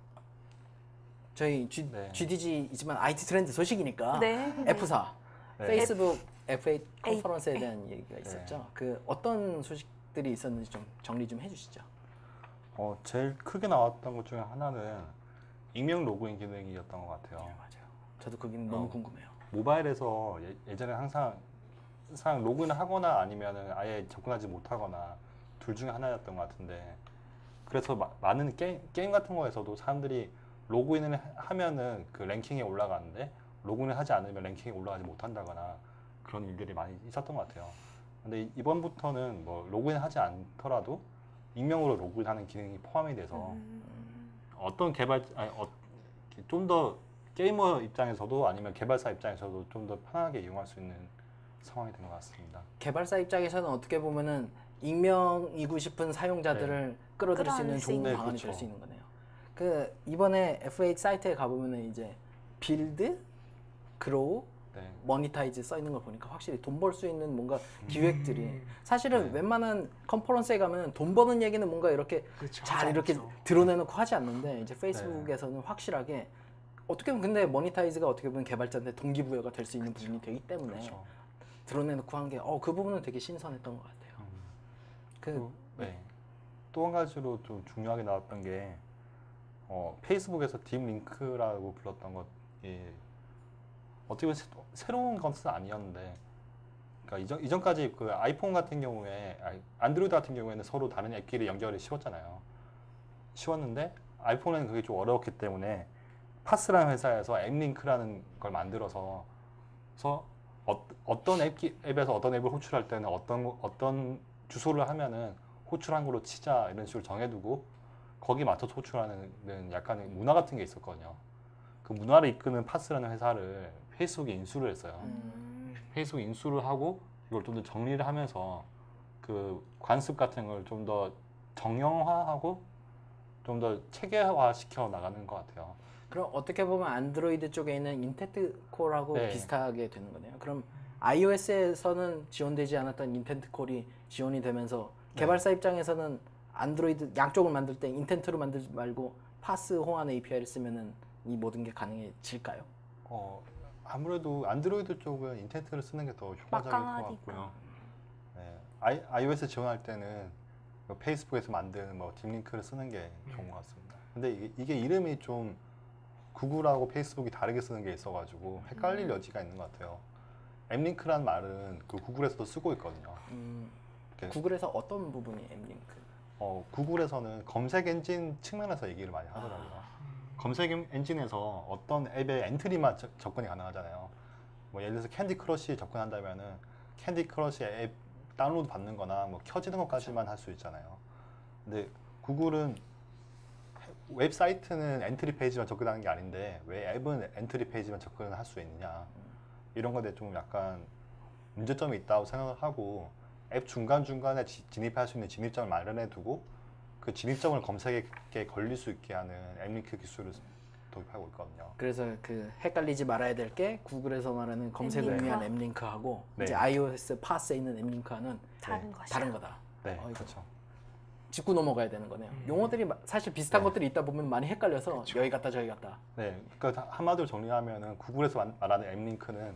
저희 GDG이지만 IT 트렌드 소식이니까 네. F사 네. 페이스북 F8 컨퍼런스에 네. 대한 얘기가 있었죠. 그 어떤 소식들이 있었는지 좀 정리 좀 해주시죠. 제일 크게 나왔던 것 중에 하나는 익명 로그인 기능이었던 것 같아요. 네, 맞아요. 저도 그게 너무 궁금해요. 모바일에서 예전에 항상 로그인을 하거나 아니면은 아예 접근하지 못하거나 둘 중에 하나였던 것 같은데 그래서 많은 게임 같은 거에서도 사람들이 로그인을 하면은 그 랭킹에 올라가는데 로그인을 하지 않으면 랭킹에 올라가지 못한다거나 그런 일들이 많이 있었던 것 같아요. 근데 이번부터는 뭐 로그인하지 않더라도 익명으로 로그인하는 기능이 포함이 돼서 어떤 좀 더 게이머 입장에서도 아니면 개발사 입장에서도 좀 더 편하게 이용할 수 있는 상황이 된 것 같습니다. 개발사 입장에서는 어떻게 보면은 익명이고 싶은 사용자들을 끌어들일 수 있는 끌어안을 수 좋은 있는. 방안이 그렇죠. 될 수 있는 거네요. 그 이번에 F8 사이트에 가보면은 이제 빌드, 그로우, 네. 모니타이즈 써 있는 걸 보니까 확실히 돈 벌 수 있는 뭔가 기획들이 사실은 네. 웬만한 컨퍼런스에 가면 돈 버는 얘기는 뭔가 이렇게 그렇죠. 잘 이렇게 드러내놓고 하지 않는데 이제 페이스북에서는 확실하게 어떻게 보면 근데 모니타이즈가 어떻게 보면 개발자한테 동기부여가 될 수 있는 부분이 되기 때문에 그렇죠. 드러내놓고 한 게 그 부분은 되게 신선했던 것 같아요. 또 한 가지로 좀 중요하게 나왔던 게 페이스북에서 딥링크라고 불렀던 것이 어떻게 보면 새로운 것은 아니었는데 그러니까 이전까지 그 아이폰 같은 경우에 안드로이드 같은 경우에는 서로 다른 앱끼리 연결이 쉬웠는데 아이폰에는 그게 좀 어려웠기 때문에 파스라는 회사에서 앱링크라는 걸 만들어서 어떤 앱에서 어떤 앱을 호출할 때는 어떤 주소를 하면은 호출한 걸로 치자 이런 식으로 정해두고 거기 맞춰서 호출하는 약간의 문화 같은 게 있었거든요. 그 문화를 이끄는 파스라는 회사를 페이스북에 인수를 했어요. 페이스북 인수를 하고 이걸 좀 더 정리를 하면서 그 관습 같은 걸 좀 더 정형화하고 좀 더 체계화 시켜 나가는 것 같아요. 그럼 어떻게 보면 안드로이드 쪽에 있는 인텐트 콜하고 네. 비슷하게 되는 거네요. 그럼 iOS에서는 지원되지 않았던 인텐트 콜이 지원이 되면서 개발사 입장에서는 안드로이드 양쪽을 만들 때 인텐트로 만들지 말고 파스 호환 API를 쓰면은 이 모든 게 가능해질까요? 아무래도 안드로이드 쪽은 인텐트를 쓰는 게 더 효과적일 것 막강하니까. 같고요. 네. iOS 지원할 때는 뭐 페이스북에서 만든 뭐 딥링크를 쓰는 게 좋은 것 같습니다. 근데 이게 이름이 좀 구글하고 페이스북이 다르게 쓰는 게 있어가지고 헷갈릴 여지가 있는 것 같아요. 앱링크란 말은 그 구글에서도 쓰고 있거든요. 이렇게 구글에서 어떤 부분이 앱링크? 구글에서는 검색 엔진 측면에서 얘기를 많이 하더라고요. 검색 엔진에서 어떤 앱의 엔트리만 접근이 가능하잖아요. 뭐 예를 들어서 캔디 크러쉬 접근한다면은 캔디 크러쉬 앱 다운로드 받는 거나 뭐 켜지는 것까지만 할 수 있잖아요. 근데 구글은 웹사이트는 엔트리 페이지만 접근하는 게 아닌데 왜 앱은 엔트리 페이지만 접근을 할 수 있느냐, 이런 것에 좀 약간 문제점이 있다고 생각을 하고 앱 중간중간에 진입할 수 있는 진입점을 마련해 두고 그 진입점을 검색에 걸릴 수 있게 하는 앱링크 기술을 도입하고 있거든요. 그래서 그 헷갈리지 말아야 될 게 구글에서 말하는 검색을 앱링크와 위한 앱링크하고 네. 이제 iOS 파스에 있는 앱링크와는 다른 것이야. 다른 거다. 네, 이거 그렇죠. 짚고 넘어가야 되는 거네요. 용어들이 사실 비슷한 네. 것들이 있다 보면 많이 헷갈려서 여기 갔다 저기 갔다. 네, 그러니까 한마디로 정리하면은 구글에서 말하는 앱링크는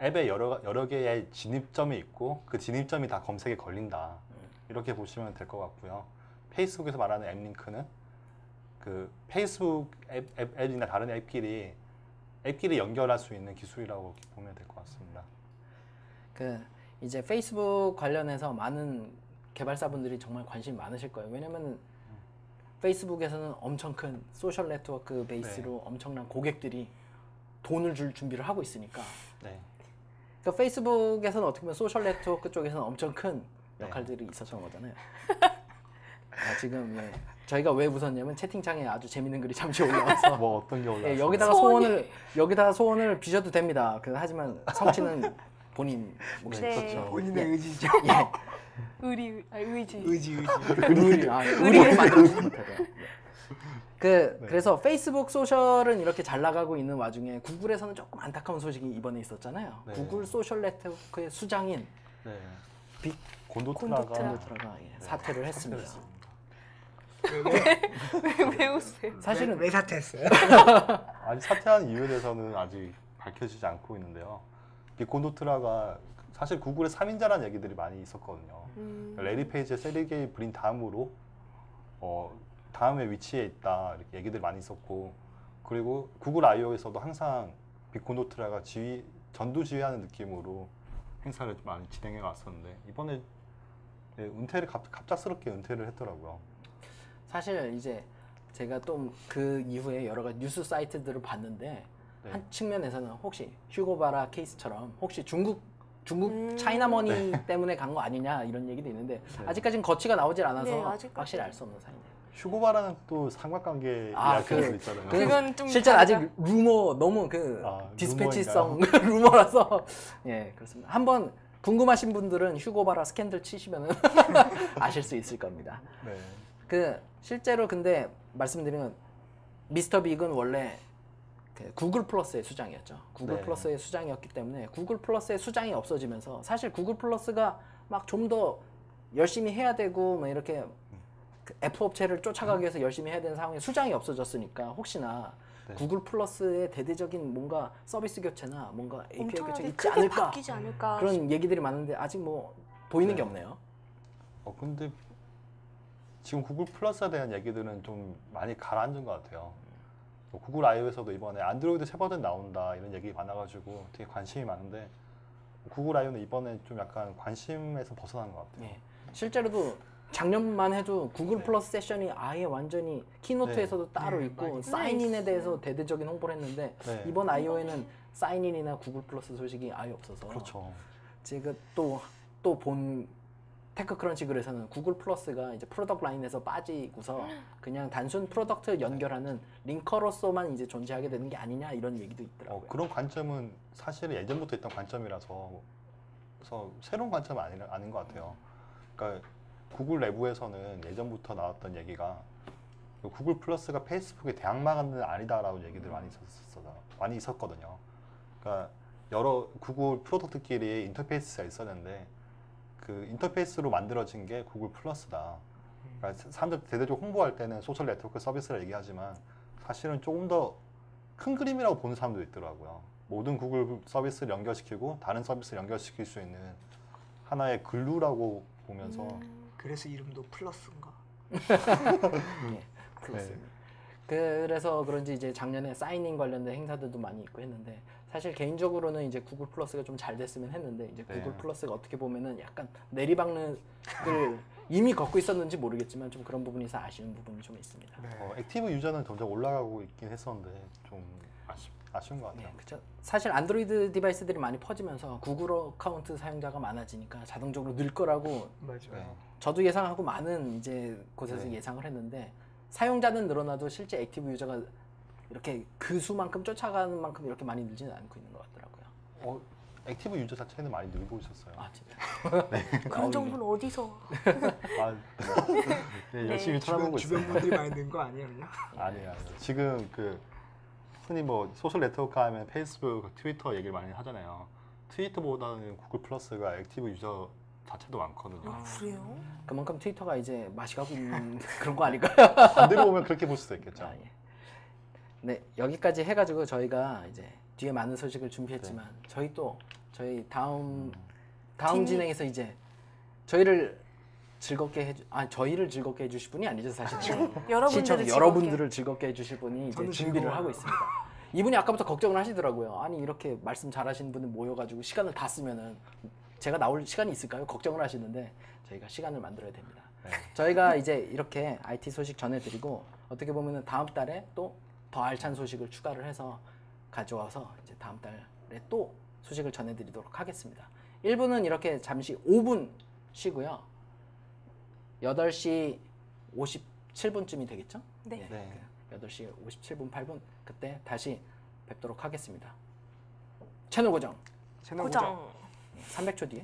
앱에 여러 개의 진입점이 있고 그 진입점이 다 검색에 걸린다, 이렇게 보시면 될 것 같고요. 페이스북에서 말하는 앱링크는 그 페이스북 앱이나 다른 앱끼리 연결할 수 있는 기술이라고 보면 될 것 같습니다. 그 이제 페이스북 관련해서 많은 개발사분들이 정말 관심이 많으실 거예요. 왜냐면 페이스북에서는 엄청 큰 소셜 네트워크 베이스로 엄청난 고객들이 돈을 줄 준비를 하고 있으니까. 네. 그러니까 페이스북에서는 어떻게 보면 소셜 네트워크 쪽에서는 엄청 큰 역할들이 있었던 거잖아요. 지금 저희가 왜 웃었냐면 채팅창에 아주 재밌는 글이 잠시 올라와서 뭐 어떤 게 올라왔어요? 여기다가 소원을 비셔도 됩니다. 하지만 성취는 본인 몫이죠. 네. 그렇죠. 본인의 의지죠. 의지. 의지. 의리를 만들지 못하고요. 그래서 페이스북 소셜은 이렇게 잘 나가고 있는 와중에 구글에서는 조금 안타까운 소식이 이번에 있었잖아요. 네. 구글 소셜 네트워크의 수장인 네. 빅 곤도트라가 콘도트라가 사퇴를 했습니다. 왜 웃으세요? 사실은 왜 사퇴했어요? 아직 사퇴한 이유에 대해서는 아직 밝혀지지 않고 있는데요. 이 곤도트라가 사실 구글의 3인자라는 얘기들이 많이 있었거든요. 레리 페이지의 세르게이 브린 다음으로 다음에 위치에 있다, 이렇게 얘기들이 많이 있었고, 그리고 구글 I/O에서도 항상 빅 곤도트라가 전두 지휘하는 느낌으로 행사를 많이 진행해 왔었는데 이번에 은퇴를 갑작스럽게 은퇴를 했더라고요. 사실 이제 제가 또 그 이후에 여러 가지 뉴스 사이트들을 봤는데 네. 한 측면에서는 혹시 휴고바라 케이스처럼 혹시 중국 차이나머니 때문에 간 거 아니냐 이런 얘기도 있는데 아직까지는 거치가 나오질 않아서 네, 아직까지. 확실히 알 수 없는 사이네요. 휴고바라는 또 삼각관계 아, 이야기도 있잖아요. 그건 좀 실제 다르다. 아직 루머 너무 아, 디스패치성 루머라서 예 그렇습니다. 한번 궁금하신 분들은 휴고바라 스캔들 치시면은 아실 수 있을 겁니다. 네. 실제로 근데 말씀드리면 미스터 빅은 원래 구글 플러스의 수장이었죠. 구글 네. 플러스의 수장이었기 때문에 구글 플러스의 수장이 없어지면서 사실 구글 플러스가 막 좀 더 열심히 해야 되고 막 이렇게 F 업체를 쫓아가기 위해서 열심히 해야 되는 상황에 수장이 없어졌으니까 혹시나 구글 플러스의 대대적인 뭔가 서비스 교체나 뭔가 API 교체가 엄청나게 있지 크게 않을까 바뀌지 않을까. 그런 얘기들이 많은데 아직 뭐 보이는 게 없네요. 근데 지금 구글 플러스에 대한 얘기들은 좀 많이 가라앉은 것 같아요. 구글 I/O에서도 이번에 안드로이드 새 버전 나온다 이런 얘기 많아가지고 되게 관심이 많은데 구글 I/O는 이번에 좀 약간 관심에서 벗어난 것 같아요. 예. 실제로도 작년만 해도 구글 플러스 세션이 아예 완전히 키노트에서도 따로 있고 사인인에 대해서 대대적인 홍보를 했는데 이번 I/O에는 사인인이나 구글 플러스 소식이 아예 없어서 그렇죠. 제가 또 본 테크크런치 글에서는 구글 플러스가 이제 프로덕트 라인에서 빠지고서 그냥 단순 프로덕트 연결하는 링커로서만 이제 존재하게 되는 게 아니냐 이런 얘기도 있더라고요. 그런 관점은 사실 예전부터 있던 관점이라서 그래서 새로운 관점은 아닌 것 같아요. 그러니까 구글 내부에서는 예전부터 나왔던 얘기가 구글 플러스가 페이스북의 대항마는 아니다라고 얘기들 많이 있었거든요. 그러니까 여러 구글 프로덕트끼리 인터페이스가 있었는데 그 인터페이스로 만들어진 게 구글 플러스다. 그러니까 사람들 대대적으로 홍보할 때는 소셜 네트워크 서비스를 얘기하지만 사실은 조금 더 큰 그림이라고 보는 사람도 있더라고요. 모든 구글 서비스를 연결시키고 다른 서비스를 연결시킬 수 있는 하나의 글루라고 보면서 그래서 이름도 플러스인가? 네, 플러스. 그래서 그런지 이제 작년에 사인인 관련된 행사들도 많이 있고 했는데 사실 개인적으로는 이제 구글 플러스가 좀 잘 됐으면 했는데 이제 구글 플러스가 어떻게 보면은 약간 내리박는을 이미 걷고 있었는지 모르겠지만 좀 그런 부분에서 아쉬운 부분이 좀 있습니다. 액티브 유저는 점점 올라가고 있긴 했었는데 좀 아쉬운 것 같아요. 네, 그렇죠. 사실 안드로이드 디바이스들이 많이 퍼지면서 구글 어카운트 사용자가 많아지니까 자동적으로 늘 거라고 맞아요. 저도 예상하고 많은 이제 곳에서 예상을 했는데 사용자는 늘어나도 실제 액티브 유저가 이렇게 그 수만큼 쫓아가는 만큼 이렇게 많이 늘지는 않고 있는 것 같더라고요. 액티브 유저 자체는 많이 늘고 있었어요. 아 진짜. 그런 정보는 어디서? 열심히 찾아보고 있어요. 주변 분들이 많이 는 거 아니에요? 아니에요. 지금 그 흔히 뭐 소셜 네트워크 하면 페이스북, 트위터 얘기를 많이 하잖아요. 트위터보다는 구글 플러스가 액티브 유저 자체도 많거든요. 그래요? 그만큼 트위터가 이제 맛이 가고 있는 그런 거 아닐까요? 반대로 보면 그렇게 볼 수도 있겠죠. 아, 예. 네, 여기까지 해가지고 저희가 이제 뒤에 많은 소식을 준비했지만 저희 또 저희 다음 진행에서 이제 저희를 즐겁게 해주실 분이 아니죠 사실. 여러분들을 즐겁게 해주실 분이 이제 준비를 하고 있습니다. 이분이 아까부터 걱정을 하시더라고요. 아니 이렇게 말씀 잘하시는 분들 모여가지고 시간을 다 쓰면은 제가 나올 시간이 있을까요? 걱정을 하시는데 저희가 시간을 만들어야 됩니다. 저희가 이제 이렇게 IT 소식 전해드리고 어떻게 보면은 다음 달에 또 더 알찬 소식을 추가를 해서 가져와서 이제 다음 달에 또 소식을 전해드리도록 하겠습니다. 1부는 이렇게 잠시 5분 쉬고요. 8시 57분쯤이 되겠죠? 네. 네. 8시 57분, 8분 그때 다시 뵙도록 하겠습니다. 채널 고정. 고정. 300초 뒤에.